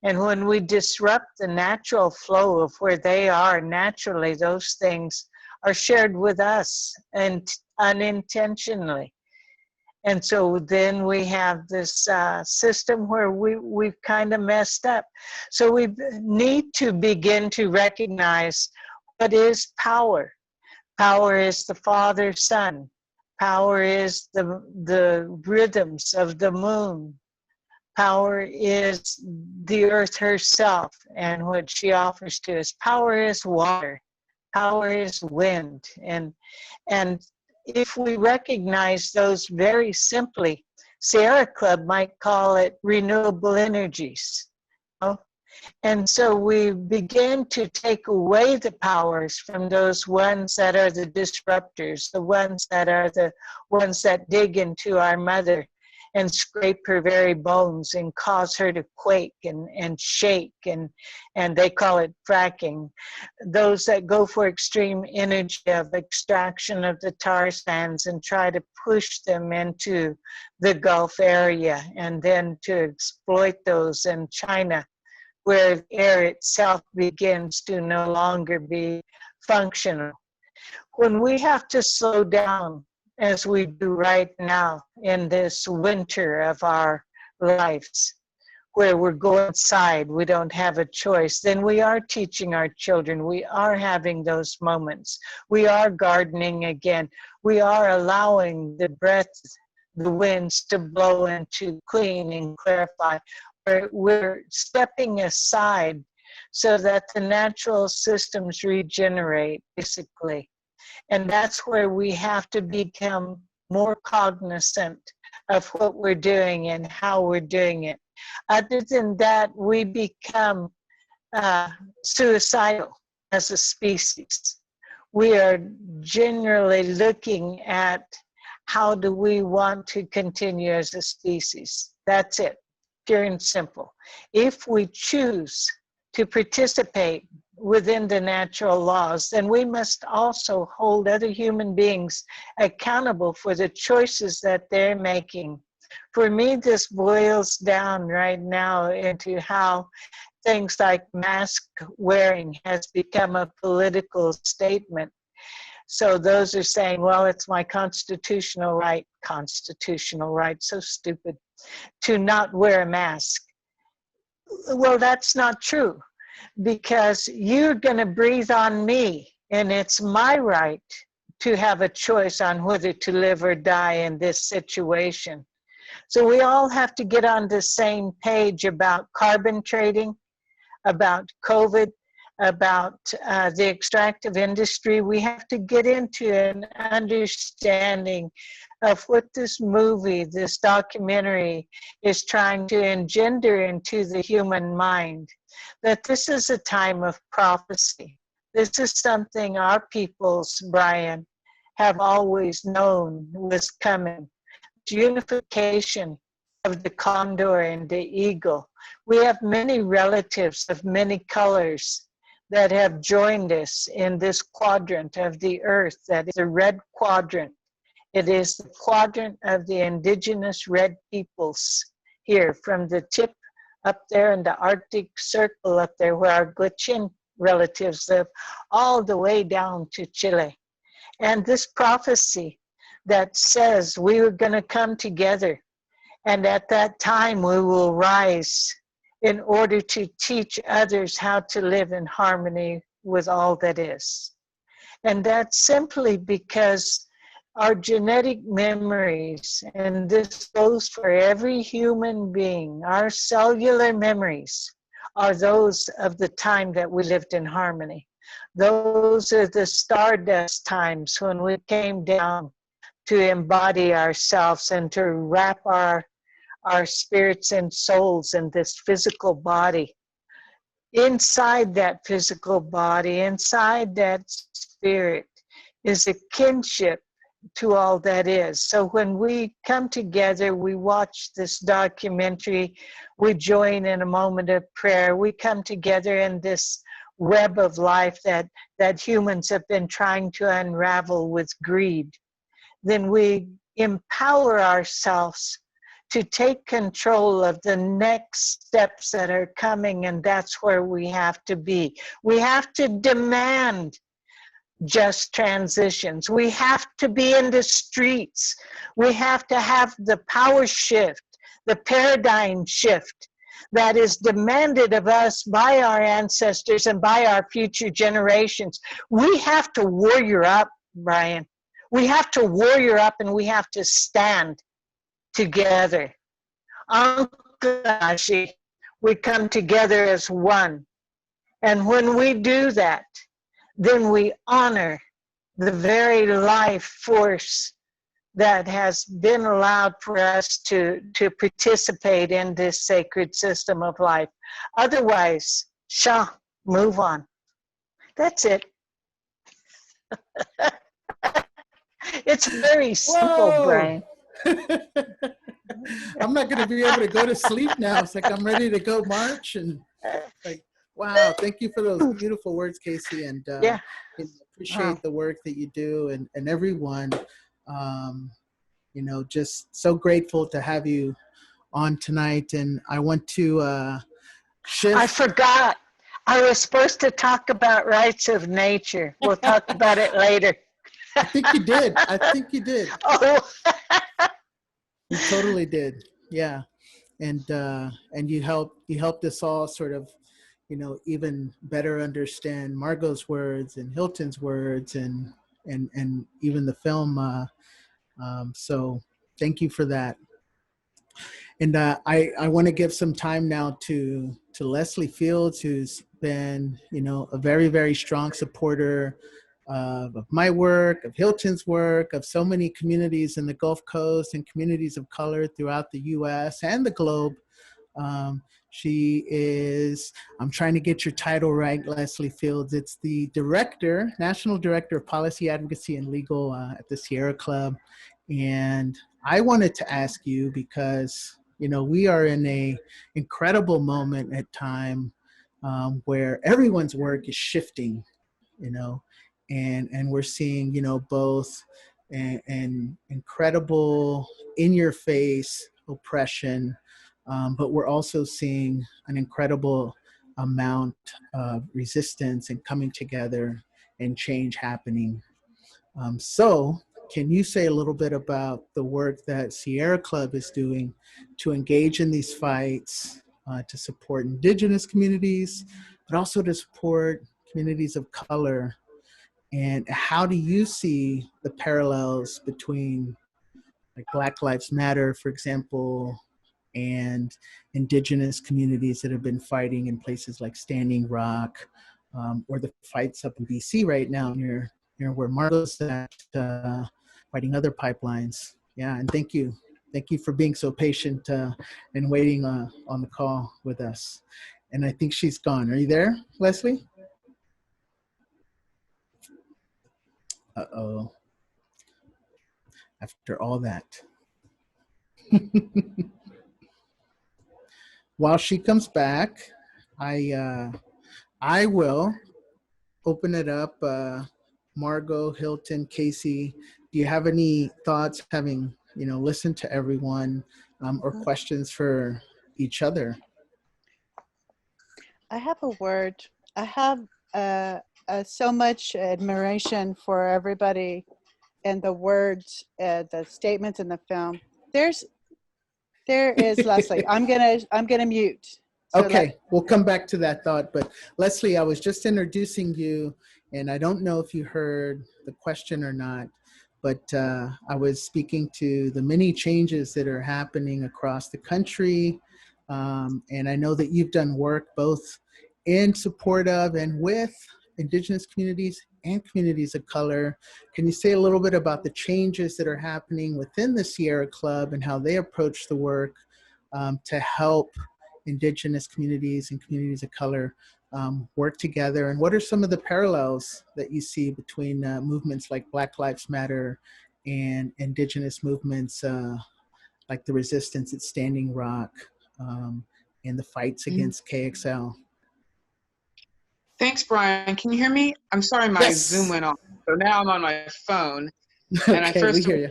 And when we disrupt the natural flow of where they are naturally, those things are shared with us and unintentionally. And so then we have this system where we've kind of messed up. So we need to begin to recognize what is power. Power is the Father, Son. Power is the rhythms of the moon. Power is the earth herself and what she offers to us. Power is water. Power is wind. And if we recognize those very simply, Sierra Club might call it renewable energies. You know? And so we begin to take away the powers from those ones that are the disruptors, the ones that are the ones that dig into our mother and scrape her very bones and cause her to quake and shake, and they call it fracking. Those that go for extreme energy of extraction of the tar sands and try to push them into the Gulf area and then to exploit those in China, where the air itself begins to no longer be functional. When we have to slow down, as we do right now in this winter of our lives, where we're going inside, we don't have a choice, then we are teaching our children. We are having those moments. We are gardening again. We are allowing the breath, the winds to blow and to clean and clarify. We're stepping aside so that the natural systems regenerate, basically. And that's where we have to become more cognizant of what we're doing and how we're doing it. Other than that, we become suicidal as a species. We are generally looking at how do we want to continue as a species. That's it, pure and simple. If we choose to participate within the natural laws, then we must also hold other human beings accountable for the choices that they're making. For me, this boils down right now into how things like mask wearing has become a political statement. So those are saying, well, it's my constitutional right, so stupid, to not wear a mask. Well, that's not true, because you're going to breathe on me, and it's my right to have a choice on whether to live or die in this situation. So we all have to get on the same page about carbon trading, about COVID, about the extractive industry. We have to get into an understanding of what this movie, this documentary, is trying to engender into the human mind. That this is a time of prophecy. This is something our peoples, Brian, have always known was coming. Unification of the condor and the eagle. We have many relatives of many colors that have joined us in this quadrant of the earth, that is the red quadrant. It is the quadrant of the indigenous red peoples here, from the tip up there in the Arctic Circle up there where our Gwich'in relatives live, all the way down to Chile. And this prophecy that says we are going to come together, and at that time we will rise in order to teach others how to live in harmony with all that is. And that's simply because our genetic memories, and this goes for every human being, our cellular memories are those of the time that we lived in harmony. Those are the stardust times when we came down to embody ourselves and to wrap our spirits and souls in this physical body. Inside that physical body, inside that spirit, is a kinship to all that is. So when we come together, we watch this documentary, we join in a moment of prayer, we come together in this web of life that humans have been trying to unravel with greed. Then we empower ourselves to take control of the next steps that are coming, and that's where we have to be. We have to demand just transitions. We have to be in the streets. We have to have the power shift, the paradigm shift that is demanded of us by our ancestors and by our future generations. We have to warrior up, Brian. We have to warrior up, and we have to stand together. Ankashi, we come together as one. And when we do that, then we honor the very life force that has been allowed for us to participate in this sacred system of life. Otherwise, move on. That's it. It's very simple, Whoa! Brian. I'm not going to be able to go to sleep now. It's like I'm ready to go march, and like, wow! Thank you for those beautiful words, Casey, and Yeah. appreciate the work that you do, and everyone. You know, just so grateful to have you on tonight, and I want to shift. I forgot. I was supposed to talk about rights of nature. We'll talk about it later. I think you did. Oh. You totally did. Yeah. And you helped us all sort of, you know, even better understand Margot's words and Hilton's words and even the film. So thank you for that. And I want to give some time now to Leslie Fields, who's been, you know, a very, very strong supporter of my work, of Hilton's work, of so many communities in the Gulf Coast and communities of color throughout the US and the globe. She is, I'm trying to get your title right, Leslie Fields. It's the director, National Director of Policy Advocacy and Legal at the Sierra Club. And I wanted to ask you because, you know, we are in a incredible moment at time where everyone's work is shifting, you know, and we're seeing, you know, both an incredible in your face oppression, but we're also seeing an incredible amount of resistance and coming together and change happening. So can you say a little bit about the work that Sierra Club is doing to engage in these fights, to support Indigenous communities, but also to support communities of color? And how do you see the parallels between like Black Lives Matter, for example, and Indigenous communities that have been fighting in places like Standing Rock, or the fights up in BC right now near where Margo's at, fighting other pipelines? Yeah, and thank you. Thank you for being so patient and waiting on the call with us. And I think she's gone. Are you there, Leslie? Uh-oh. After all that. While she comes back, I will open it up. Margot, Hilton, Casey, do you have any thoughts, having, you know, listened to everyone, or questions for each other? I have a word. I have so much admiration for everybody and the words, the statements in the film. There is Leslie. I'm gonna mute. So Okay, we'll come back to that thought. But Leslie, I was just introducing you, and I don't know if you heard the question or not, but I was speaking to the many changes that are happening across the country. And I know that you've done work both in support of and with Indigenous communities and communities of color. Can you say a little bit about the changes that are happening within the Sierra Club and how they approach the work to help Indigenous communities and communities of color work together? And what are some of the parallels that you see between movements like Black Lives Matter and Indigenous movements like the resistance at Standing Rock and the fights against KXL? Thanks, Brian. Can you hear me? I'm sorry, my Yes. Zoom went off. So now I'm on my phone. Okay, we hear you.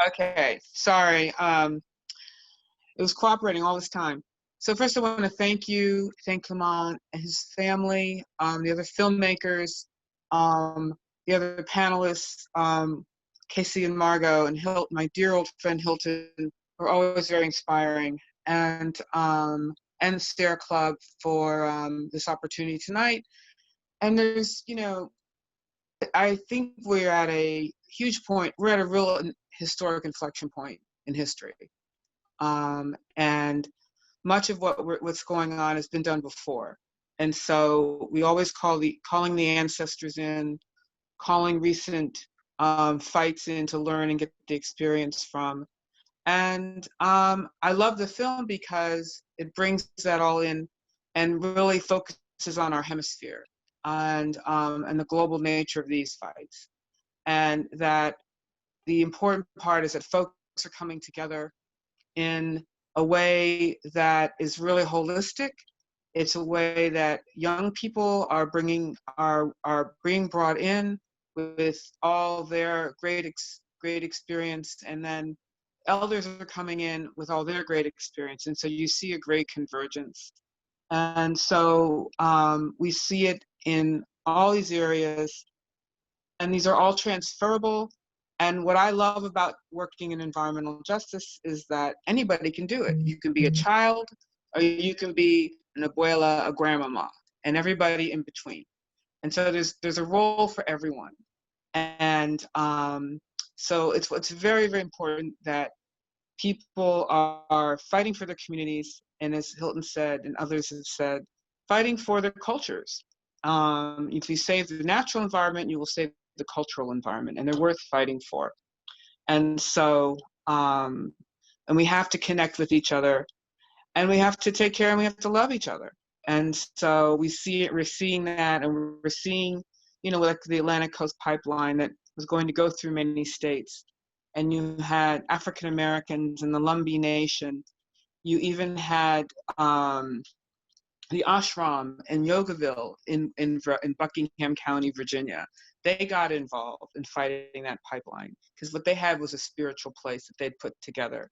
Okay, sorry. It was cooperating all this time. So first I want to thank Clement and his family, the other filmmakers, the other panelists, Casey and Margot and Hilton, my dear old friend Hilton, were always very inspiring, and the Sierra Club for this opportunity tonight. And there's, you know, I think we're at a huge point. We're at a real historic inflection point in history. And much of what's going on has been done before. And so we always calling the ancestors in, calling recent fights in to learn and get the experience from. And I love the film because it brings that all in and really focuses on our hemisphere and the global nature of these fights. And that the important part is that folks are coming together in a way that is really holistic. It's a way that young people are being brought in with all their great experience, and then elders are coming in with all their great experience, and so you see a great convergence. And so we see it in all these areas, and these are all transferable. And what I love about working in environmental justice is that anybody can do it. You can be a child, or you can be an abuela, a grandmama, and everybody in between. And so there's a role for everyone. And so it's very, very important that people are fighting for their communities. And as Hilton said, and others have said, fighting for their cultures. If you save the natural environment, you will save the cultural environment, and they're worth fighting for. And so, and we have to connect with each other, and we have to take care, and we have to love each other. And so we're seeing that, and we're seeing, like the Atlantic Coast Pipeline that was going to go through many states. And you had African Americans in the Lumbee Nation. You even had the ashram in Yogaville in Buckingham County, Virginia. They got involved in fighting that pipeline because what they had was a spiritual place that they'd put together,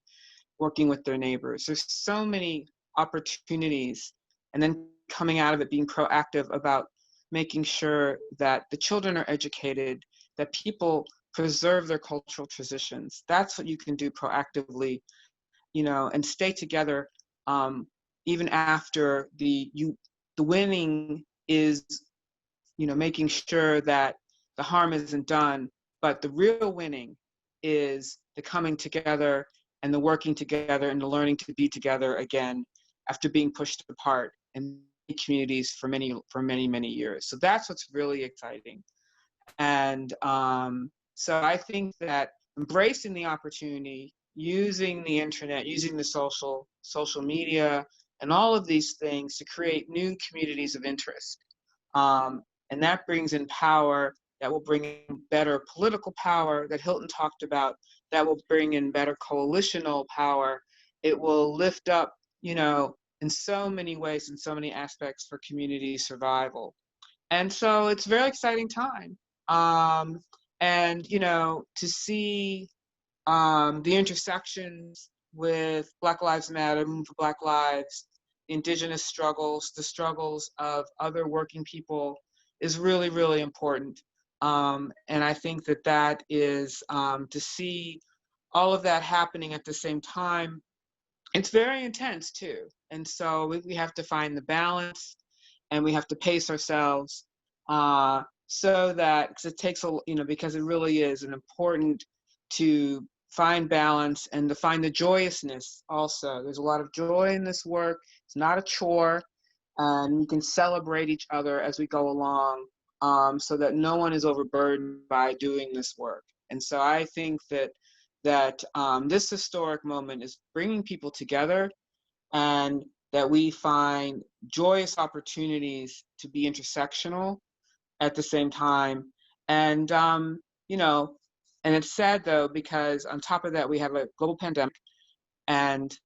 working with their neighbors. There's so many opportunities, and then coming out of it being proactive about making sure that the children are educated, that people preserve their cultural traditions. That's what you can do proactively, and stay together. Even after the winning is, making sure that the harm isn't done, but the real winning is the coming together and the working together and the learning to be together again after being pushed apart in communities for many years. So that's what's really exciting. And so I think that embracing the opportunity, using the internet, using the social media, and all of these things to create new communities of interest. And that brings in power, that will bring in better political power that Hilton talked about, that will bring in better coalitional power. It will lift up, in so many ways, in so many aspects for community survival. And so it's a very exciting time. And, to see the intersections with Black Lives Matter, Movement for Black Lives, Indigenous struggles, the struggles of other working people is really, really important. And I think that is to see all of that happening at the same time. It's very intense too. And so we have to find the balance, and we have to pace ourselves so that, because it takes because it really is an important to find balance and to find the joyousness also. There's a lot of joy in this work. It's not a chore, and we can celebrate each other as we go along, so that no one is overburdened by doing this work. And so I think that this historic moment is bringing people together, and that we find joyous opportunities to be intersectional at the same time. And, and it's sad though, because on top of that, we have a global pandemic, and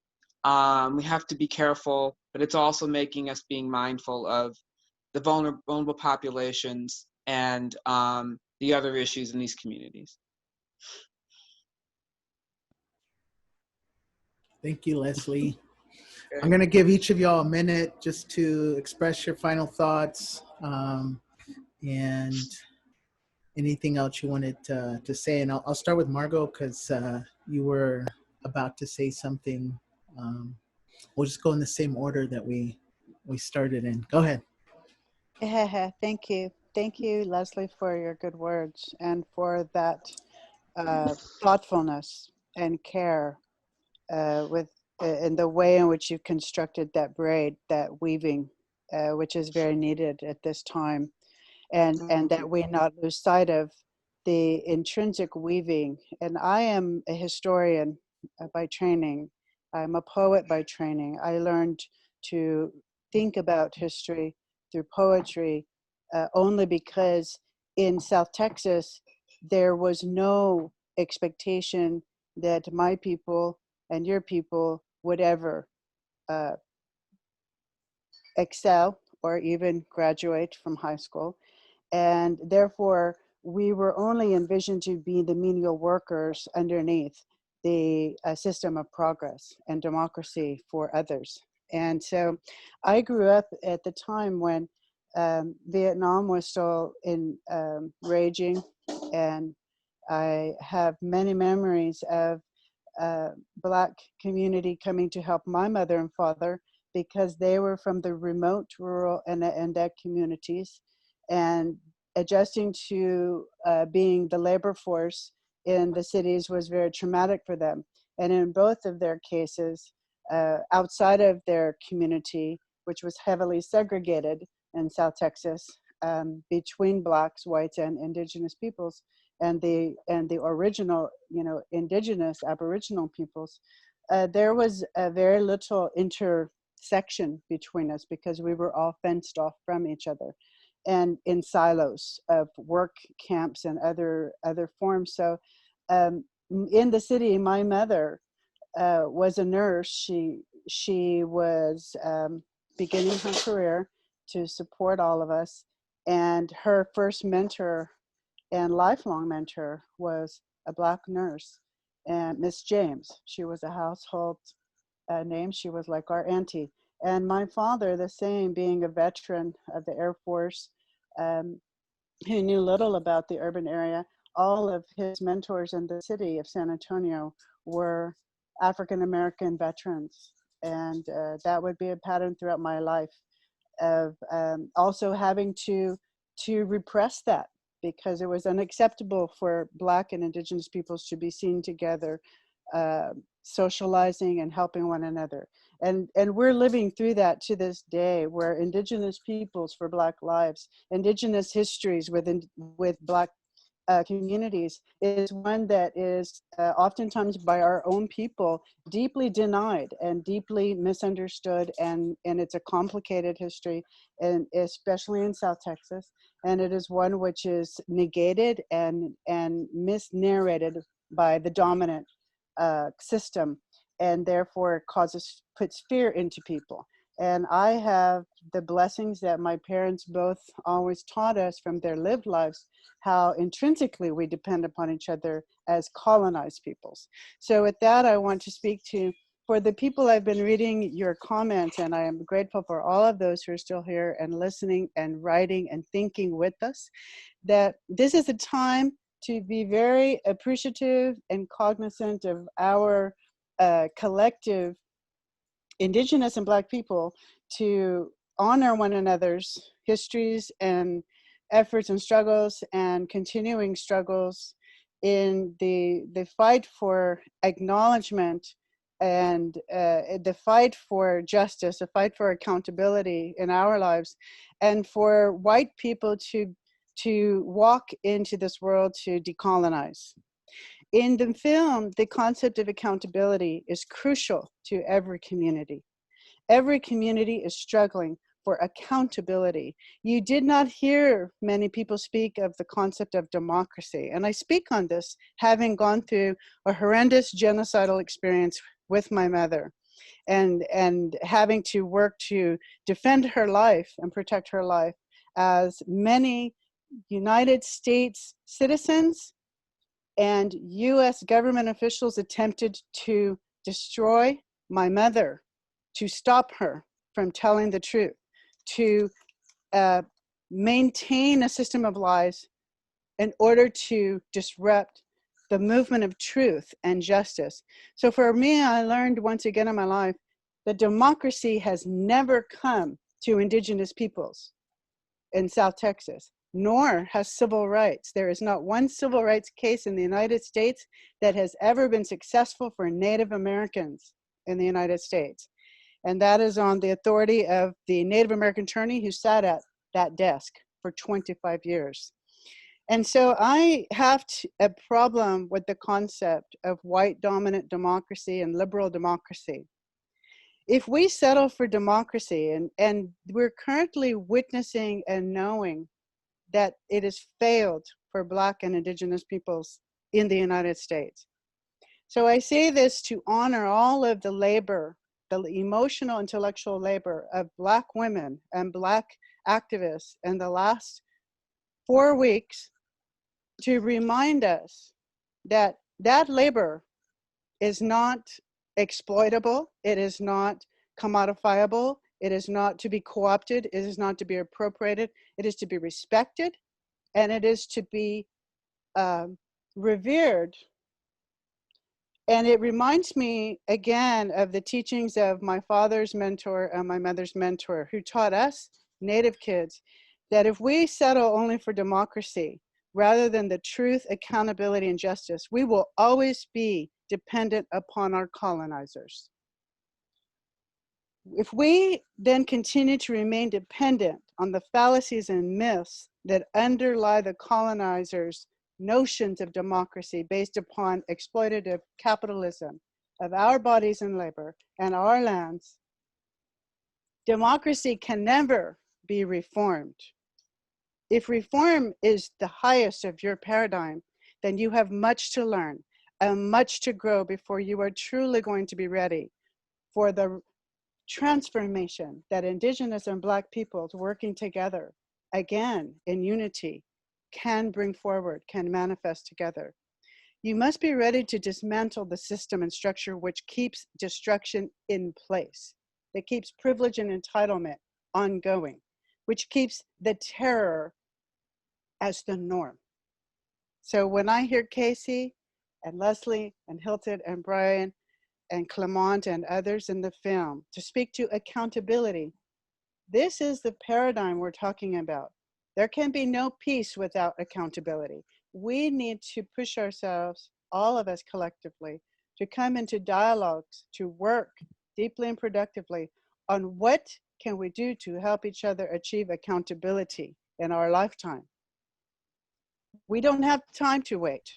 we have to be careful, but it's also making us being mindful of the vulnerable populations and the other issues in these communities. Thank you, Leslie. I'm going to give each of y'all a minute just to express your final thoughts and anything else you wanted to say. And I'll start with Margot, because you were about to say something. We'll just go in the same order that we started in. Go ahead. Yeah, thank you. Thank you, Leslie, for your good words and for that thoughtfulness and care in the way in which you constructed that braid, that weaving, which is very needed at this time. And that we not lose sight of the intrinsic weaving. And I am a historian by training. I'm a poet by training. I learned to think about history through poetry only because in South Texas, there was no expectation that my people and your people would ever excel or even graduate from high school. And therefore, we were only envisioned to be the menial workers underneath the system of progress and democracy for others. And so I grew up at the time when Vietnam was still raging, and I have many memories of Black community coming to help my mother and father, because they were from the remote, rural, and communities, and adjusting to being the labor force in the cities was very traumatic for them. And in both of their cases, outside of their community, which was heavily segregated in South Texas, between Blacks, whites, and Indigenous peoples, and the original, Indigenous Aboriginal peoples. There was a very little intersection between us because we were all fenced off from each other, and in silos of work camps and other forms. So, in the city, my mother was a nurse. She was beginning her career to support all of us, and her first mentor and lifelong mentor was a Black nurse, and Miss James. She was a household name. She was like our auntie. And my father, the same, being a veteran of the Air Force, who knew little about the urban area. All of his mentors in the city of San Antonio were African American veterans, and that would be a pattern throughout my life of also having to repress that, because it was unacceptable for Black and Indigenous peoples to be seen together, socializing and helping one another. And we're living through that to this day, where Indigenous peoples for Black lives, Indigenous histories with Black communities is one that is oftentimes by our own people deeply denied and deeply misunderstood, and it's a complicated history, and especially in South Texas, and it is one which is negated and misnarrated by the dominant system, and therefore puts fear into people. And I have the blessings that my parents both always taught us from their lived lives, how intrinsically we depend upon each other as colonized peoples. So with that, I want to speak to, for the people I've been reading your comments, and I am grateful for all of those who are still here and listening and writing and thinking with us, that this is a time to be very appreciative and cognizant of our collective Indigenous and Black people, to honor one another's histories and efforts and struggles and continuing struggles in the fight for acknowledgement and the fight for justice, the fight for accountability in our lives, and for white people to walk into this world to decolonize. In the film, the concept of accountability is crucial to every community. Every community is struggling for accountability. You did not hear many people speak of the concept of democracy. And I speak on this having gone through a horrendous genocidal experience with my mother, and having to work to defend her life and protect her life, as many United States citizens and US government officials attempted to destroy my mother, to stop her from telling the truth, to maintain a system of lies in order to disrupt the movement of truth and justice. So for me, I learned once again in my life that democracy has never come to Indigenous peoples in South Texas, nor has civil rights. There is not one civil rights case in the United States that has ever been successful for Native Americans in the United States. And that is on the authority of the Native American attorney who sat at that desk for 25 years. And so I have a problem with the concept of white dominant democracy and liberal democracy. If we settle for democracy, and we're currently witnessing and knowing that it has failed for Black and Indigenous peoples in the United States. So I say this to honor all of the labor, the emotional, intellectual labor of Black women and Black activists in the last 4 weeks, to remind us that that labor is not exploitable, it is not commodifiable, it is not to be co-opted, it is not to be appropriated, it is to be respected, and it is to be revered. And it reminds me again of the teachings of my father's mentor and my mother's mentor, who taught us Native kids that if we settle only for democracy rather than the truth, accountability, and justice, we will always be dependent upon our colonizers. If we then continue to remain dependent on the fallacies and myths that underlie the colonizers' notions of democracy based upon exploitative capitalism of our bodies and labor and our lands, democracy can never be reformed. If reform is the highest of your paradigm, then you have much to learn and much to grow before you are truly going to be ready for the transformation that Indigenous and Black peoples working together, again, in unity, can bring forward, can manifest together. You must be ready to dismantle the system and structure which keeps destruction in place, that keeps privilege and entitlement ongoing, which keeps the terror as the norm. So when I hear Casey and Leslie and Hilton and Brian and Clement and others in the film to speak to accountability, this is the paradigm we're talking about. There can be no peace without accountability. We need to push ourselves, all of us collectively, to come into dialogues, to work deeply and productively on what can we do to help each other achieve accountability in our lifetime. We don't have time to wait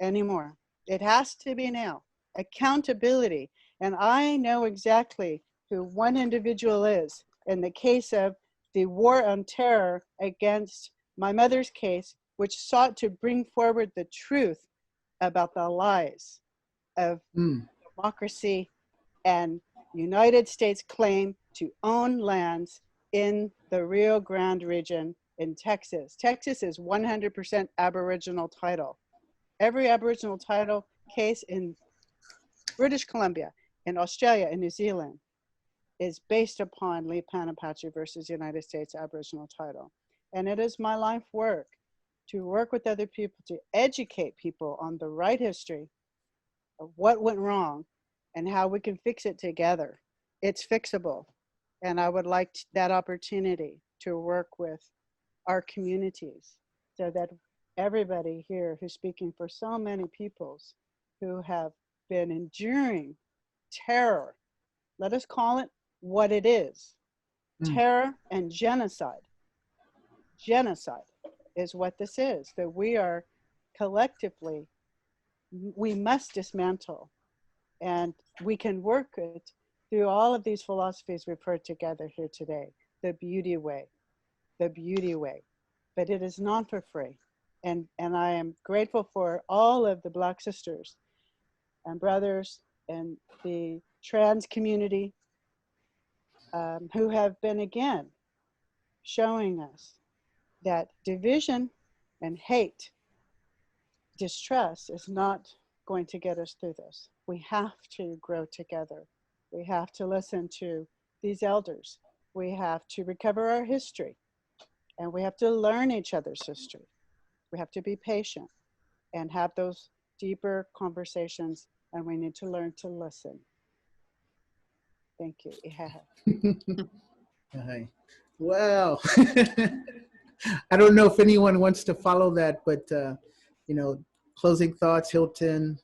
anymore. It has to be now. Accountability. And I know exactly who one individual is in the case of the war on terror against my mother's case, which sought to bring forward the truth about the lies of democracy and United States claim to own lands in the Rio Grande region in Texas. Texas is 100% Aboriginal title. Every Aboriginal title case in British Columbia, in Australia, and New Zealand is based upon Lee Panapachi versus United States Aboriginal title. And it is my life work to work with other people to educate people on the right history of what went wrong and how we can fix it together. It's fixable. And I would like that opportunity to work with our communities so that everybody here who's speaking for so many peoples who have been enduring terror, let us call it what it is, terror and genocide. Genocide is what this is, that we are collectively, we must dismantle, and we can work it through all of these philosophies we've heard together here today. The beauty way, the beauty way, but it is not for free. And I am grateful for all of the Black sisters and brothers and the trans community who have been again showing us that division and hate, distrust is not going to get us through this. We have to grow together. We have to listen to these elders. We have to recover our history, and we have to learn each other's history. We have to be patient and have those deeper conversations, and we need to learn to listen. Thank you. Hi. Well, I don't know if anyone wants to follow that, but you know, closing thoughts, Hilton.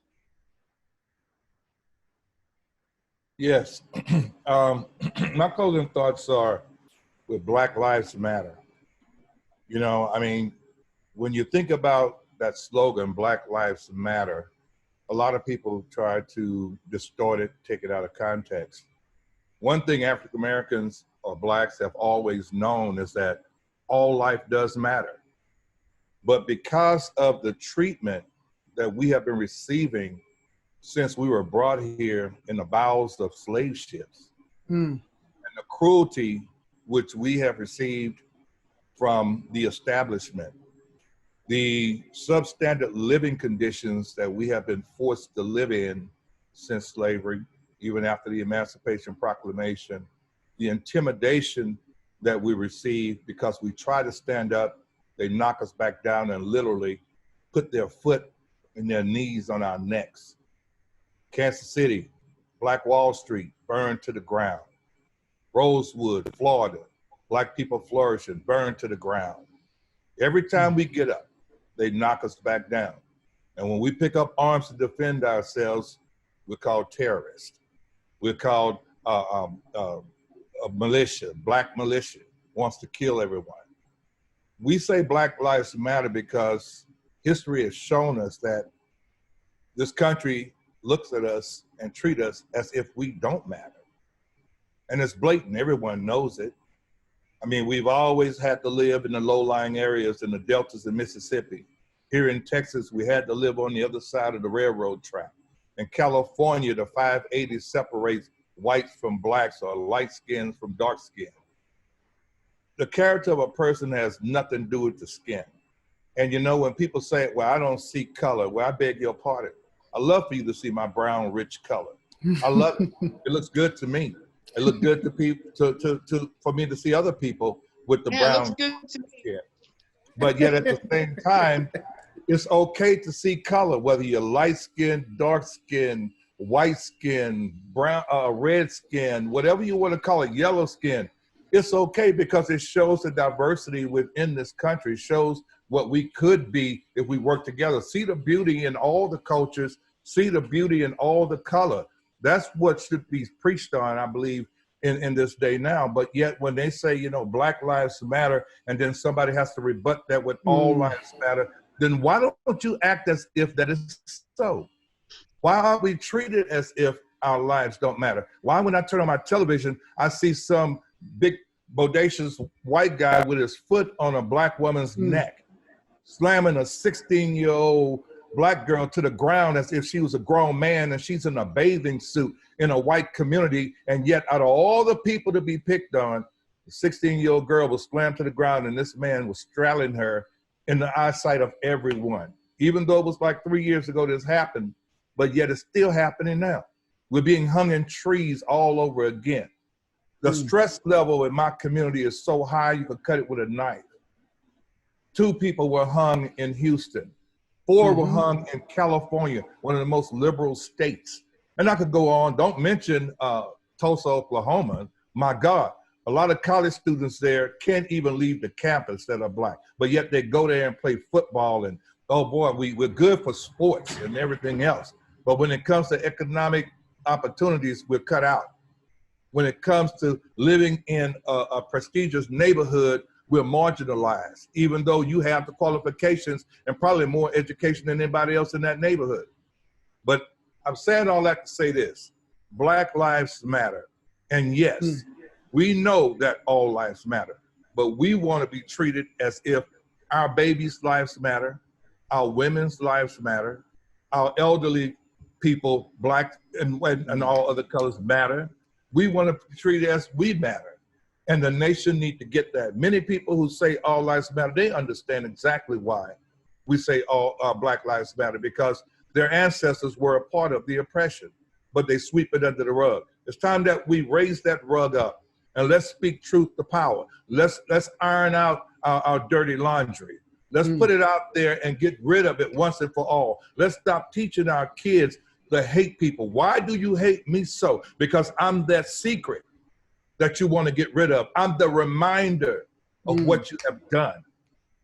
Yes. My closing thoughts are with Black Lives Matter. You know, I mean, when you think about that slogan, Black Lives Matter, a lot of people try to distort it, take it out of context. One thing African Americans or Blacks have always known is that all life does matter. But because of the treatment that we have been receiving since we were brought here in the bowels of slave ships, and the cruelty which we have received from the establishment, the substandard living conditions that we have been forced to live in since slavery, even after the Emancipation Proclamation, the intimidation that we receive because we try to stand up, they knock us back down and literally put their foot and their knees on our necks. Kansas City, Black Wall Street, burned to the ground. Rosewood, Florida, Black people flourishing, burned to the ground. Every time we get up, they knock us back down. And when we pick up arms to defend ourselves, we're called terrorists. We're called a militia, black militia, wants to kill everyone. We say Black Lives Matter because history has shown us that this country looks at us and treats us as if we don't matter. And it's blatant, everyone knows it. I mean, we've always had to live in the low-lying areas in the deltas of Mississippi. Here in Texas, we had to live on the other side of the railroad track. In California, the 580 separates whites from blacks or light skins from dark skin. The character of a person has nothing to do with the skin. And you know, when people say, well, I don't see color, well, I beg your pardon. I love for you to see my brown, rich color. I love it. It looks good to me. It looks good to people, for me to see other people with the brown. Looks good to me. Yeah. But yet at the same time, it's okay to see color, whether you're light skin, dark skin, white skin, brown, red skin, whatever you want to call it, yellow skin. It's okay because it shows the diversity within this country, shows what we could be if we work together. See the beauty in all the cultures, see the beauty in all the color. That's what should be preached on, I believe, in this day now. But yet when they say, you know, Black Lives Matter, and then somebody has to rebut that with all lives matter, then why don't you act as if that is so? Why are we treated as if our lives don't matter? Why, when I turn on my television, I see some big bodacious white guy with his foot on a black woman's neck, slamming a 16-year-old black girl to the ground as if she was a grown man and she's in a bathing suit in a white community, and yet out of all the people to be picked on, the 16-year-old girl was slammed to the ground and this man was straddling her in the eyesight of everyone. Even though it was like 3 years ago this happened, but yet it's still happening now. We're being hung in trees all over again. The stress level in my community is so high you could cut it with a knife. 2 people were hung in Houston. 4 were hung in California, one of the most liberal states. And I could go on. Don't mention Tulsa, Oklahoma. My God, a lot of college students there can't even leave the campus that are black, but yet they go there and play football. And oh boy, we're good for sports and everything else. But when it comes to economic opportunities, we're cut out. When it comes to living in a prestigious neighborhood, we're marginalized, even though you have the qualifications and probably more education than anybody else in that neighborhood. But I'm saying all that to say this: Black Lives Matter. And yes, we know that all lives matter, but we want to be treated as if our babies' lives matter, our women's lives matter, our elderly people, black and all other colors matter. We want to be treated as we matter. And the nation need to get that. Many people who say all lives matter, they understand exactly why we say all Black Lives Matter, because their ancestors were a part of the oppression, but they sweep it under the rug. It's time that we raise that rug up and let's speak truth to power. Let's iron out our dirty laundry. Let's put it out there and get rid of it once and for all. Let's stop teaching our kids to hate people. Why do you hate me so? Because I'm that secret that you want to get rid of. I'm the reminder of what you have done.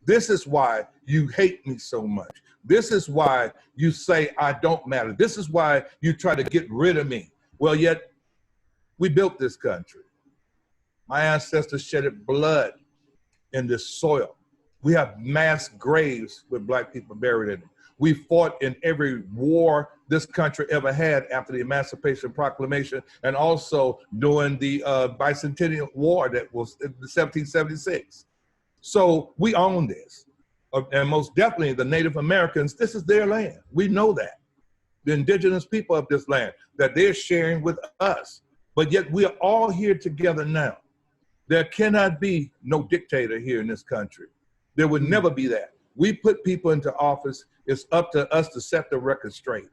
This is why you hate me so much. This is why you say I don't matter. This is why you try to get rid of me. Well, yet we built this country. My ancestors shedded blood in this soil. We have mass graves with black people buried in it. We fought in every war this country ever had after the Emancipation Proclamation, and also during the Bicentennial War that was in 1776. So we own this. And most definitely the Native Americans, this is their land. We know that. The indigenous people of this land, that they're sharing with us. But yet we are all here together now. There cannot be no dictator here in this country. There would never be that. We put people into office. It's up to us to set the record straight.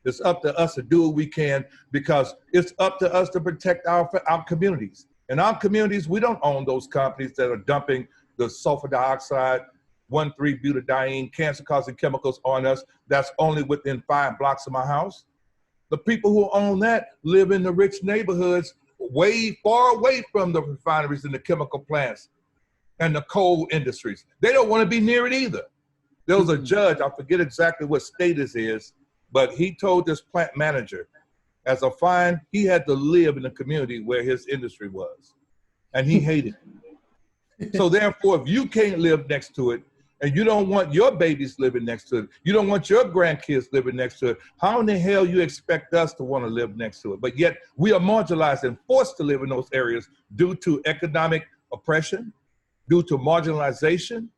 It's up to us to do what we can, because it's up to us to protect our communities. In our communities, we don't own those companies that are dumping the sulfur dioxide, 1,3-butadiene, cancer-causing chemicals on us. That's only within 5 blocks of my house. The people who own that live in the rich neighborhoods, way far away from the refineries and the chemical plants and the coal industries. They don't want to be near it either. There was a judge, I forget exactly what state this is, but he told this plant manager, as a fine, he had to live in the community where his industry was. and he hated it. So therefore, if you can't live next to it, and you don't want your babies living next to it, you don't want your grandkids living next to it, how in the hell you expect us to want to live next to it? But yet we are marginalized and forced to live in those areas due to economic oppression, due to marginalization,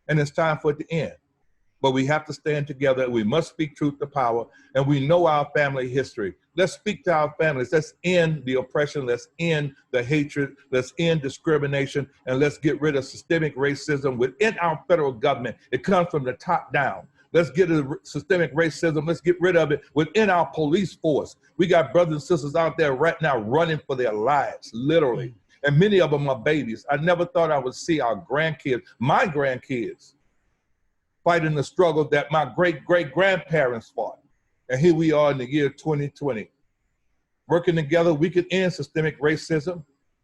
and it's time for it to end. But we have to stand together. We must speak truth to power, and we know our family history. Let's speak to our families. Let's end the oppression. Let's end the hatred. Let's end discrimination, and let's get rid of systemic racism within our federal government. It comes from the top down. Let's get rid of systemic racism. Let's get rid of it within our police force. We got brothers and sisters out there right now running for their lives, literally. And many of them are babies. I never thought I would see our grandkids, my grandkids, fighting the struggle that my great-great-grandparents fought. And here we are in the year 2020. Working together, we can end systemic racism,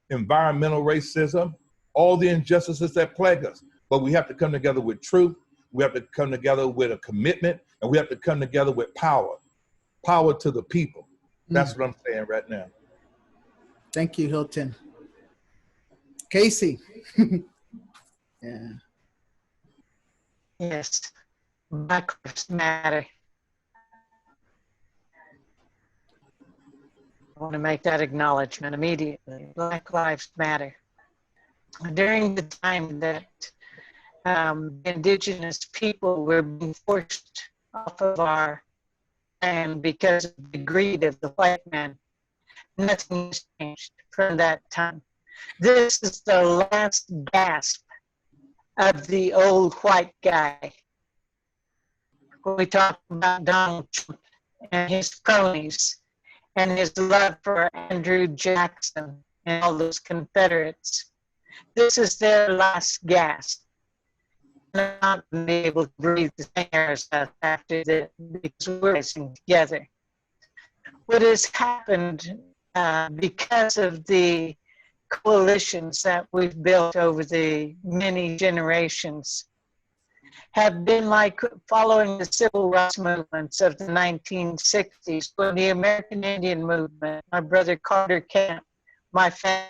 environmental racism, all the injustices that plague us. But we have to come together with truth. We have to come together with a commitment, and we have to come together with power. Power to the people. That's what I'm saying right now. Thank you, Hilton. Casey. Yeah. Yes, Black Lives Matter. I want to make that acknowledgement immediately. Black Lives Matter. During the time that Indigenous people were being forced off of our land because of the greed of the white man, nothing has changed from that time. This is the last gasp of the old white guy. When we talk about Donald Trump and his cronies and his love for Andrew Jackson and all those Confederates, this is their last gasp. Not being able to breathe the same air as us after this, because we're racing together. What has happened because of the coalitions that we've built over the many generations have been like following the civil rights movements of the 1960s, when the American Indian movement, my brother Carter Camp, my family.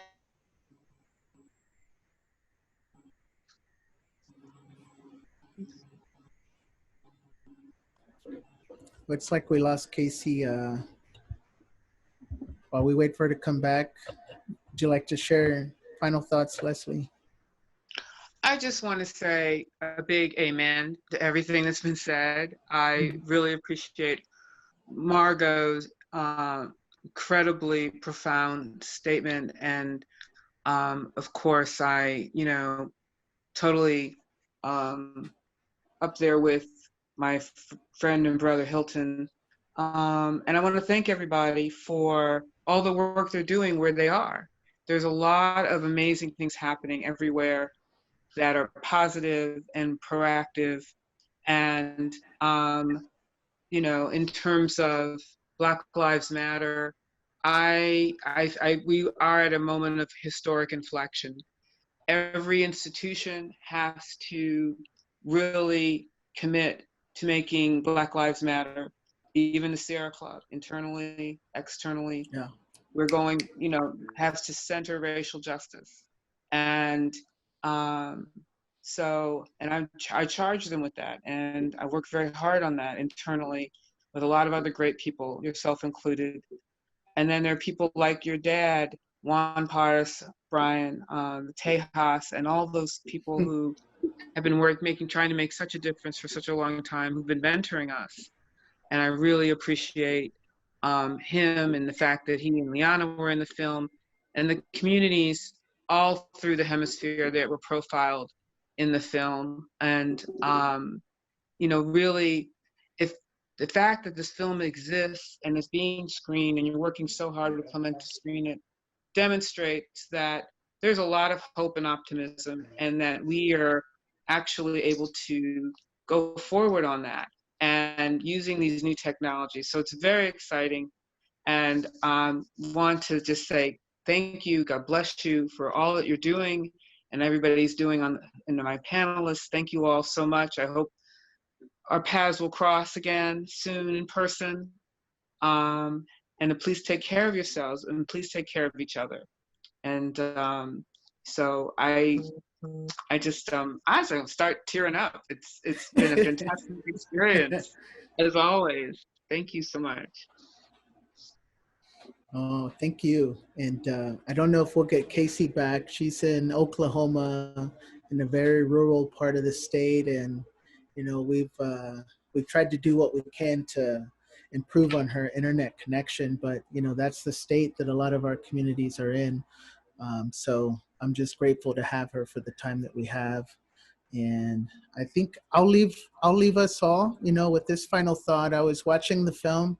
Looks like we lost Casey. While we wait for her to come back, would you like to share final thoughts, Leslie? I just want to say a big amen to everything that's been said. I really appreciate Margot's incredibly profound statement. And of course, I, totally up there with my friend and brother Hilton. And I want to thank everybody for all the work they're doing where they are. There's a lot of amazing things happening everywhere that are positive and proactive. And, in terms of Black Lives Matter, we are at a moment of historic inflection. Every institution has to really commit to making Black Lives Matter, even the Sierra Club, internally, externally. Yeah. We're going, has to center racial justice. And I charge them with that. And I work very hard on that internally with a lot of other great people, yourself included. And then there are people like your dad, Juan Paris, Brian, Tejas, and all those people who have been trying to make such a difference for such a long time, who've been mentoring us. And I really appreciate him and the fact that he and Liana were in the film, and the communities all through the hemisphere that were profiled in the film. And, really, if the fact that this film exists and is being screened and you're working so hard to come in to screen it demonstrates that there's a lot of hope and optimism, and that we are actually able to go forward on that and using these new technologies. So it's very exciting, and want to just say thank you, God bless you for all that you're doing and everybody's doing and my panelists. Thank you all so much. I hope our paths will cross again soon in person. And please take care of yourselves, and please take care of each other. And So I just I was gonna start tearing up. It's been a fantastic experience as always. Thank you so much. Oh, thank you. And I don't know if we'll get Casey back. She's in Oklahoma, in a very rural part of the state, and we've tried to do what we can to improve on her internet connection, but that's the state that a lot of our communities are in. So I'm just grateful to have her for the time that we have. And I think I'll leave us all, with this final thought. I was watching the film,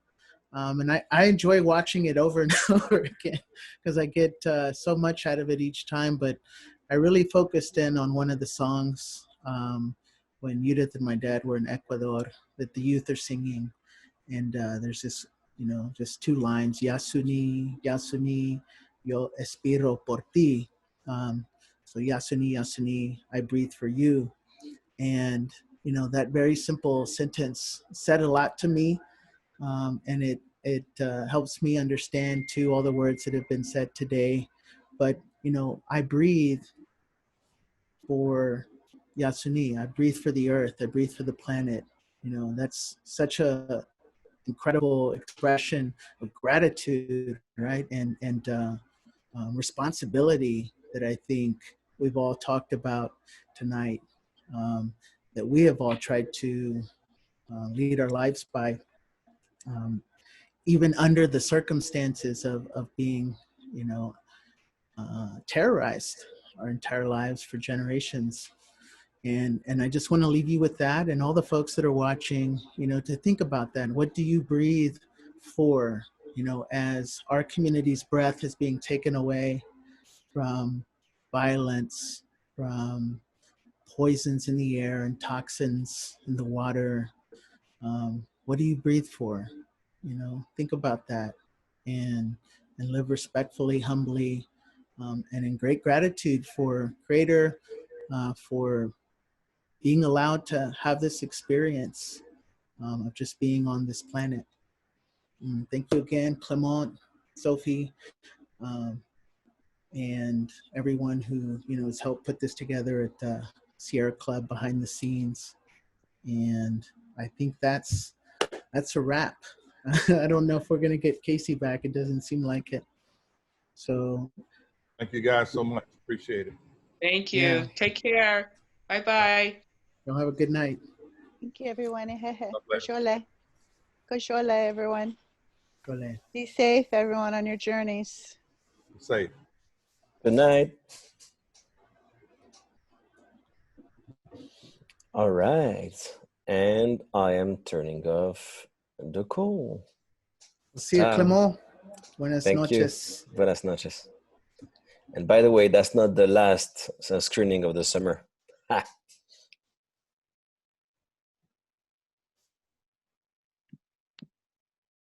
and I enjoy watching it over and over again because I get so much out of it each time. But I really focused in on one of the songs when Judith and my dad were in Ecuador that the youth are singing. And there's this, just two lines, Yasuni, Yasuni, yo espero por ti. So Yasuni, Yasuni, I breathe for you. And, that very simple sentence said a lot to me. And it helps me understand too all the words that have been said today. But, I breathe for Yasuni. I breathe for the earth. I breathe for the planet. That's such a incredible expression of gratitude, right? And responsibility that I think we've all talked about tonight, that we have all tried to lead our lives by, even under the circumstances of being, terrorized our entire lives for generations. And I just want to leave you with that, and all the folks that are watching, to think about that. What do you breathe for, as our community's breath is being taken away from violence, from poisons in the air and toxins in the water? What do you breathe for? Think about that, and live respectfully, humbly, and in great gratitude for Creator, for being allowed to have this experience of just being on this planet. Thank you again, Clement, Sophie, um, and everyone who has helped put this together at the Sierra Club behind the scenes. And I think that's a wrap. I don't know if we're gonna get Casey back. It doesn't seem like it. So Thank you guys so much. Appreciate it. Thank you. Yeah. Take care. Bye bye. y'all have a good night. Thank you, everyone. God bless. Koshole. Koshole, everyone. Gole. Be safe, everyone, on your journeys. Safe. Good night. All right. And I am turning off the call. See you, Clement. Buenas Thank noches. you. Buenas noches. And by the way, that's not the last screening of the summer. Ha.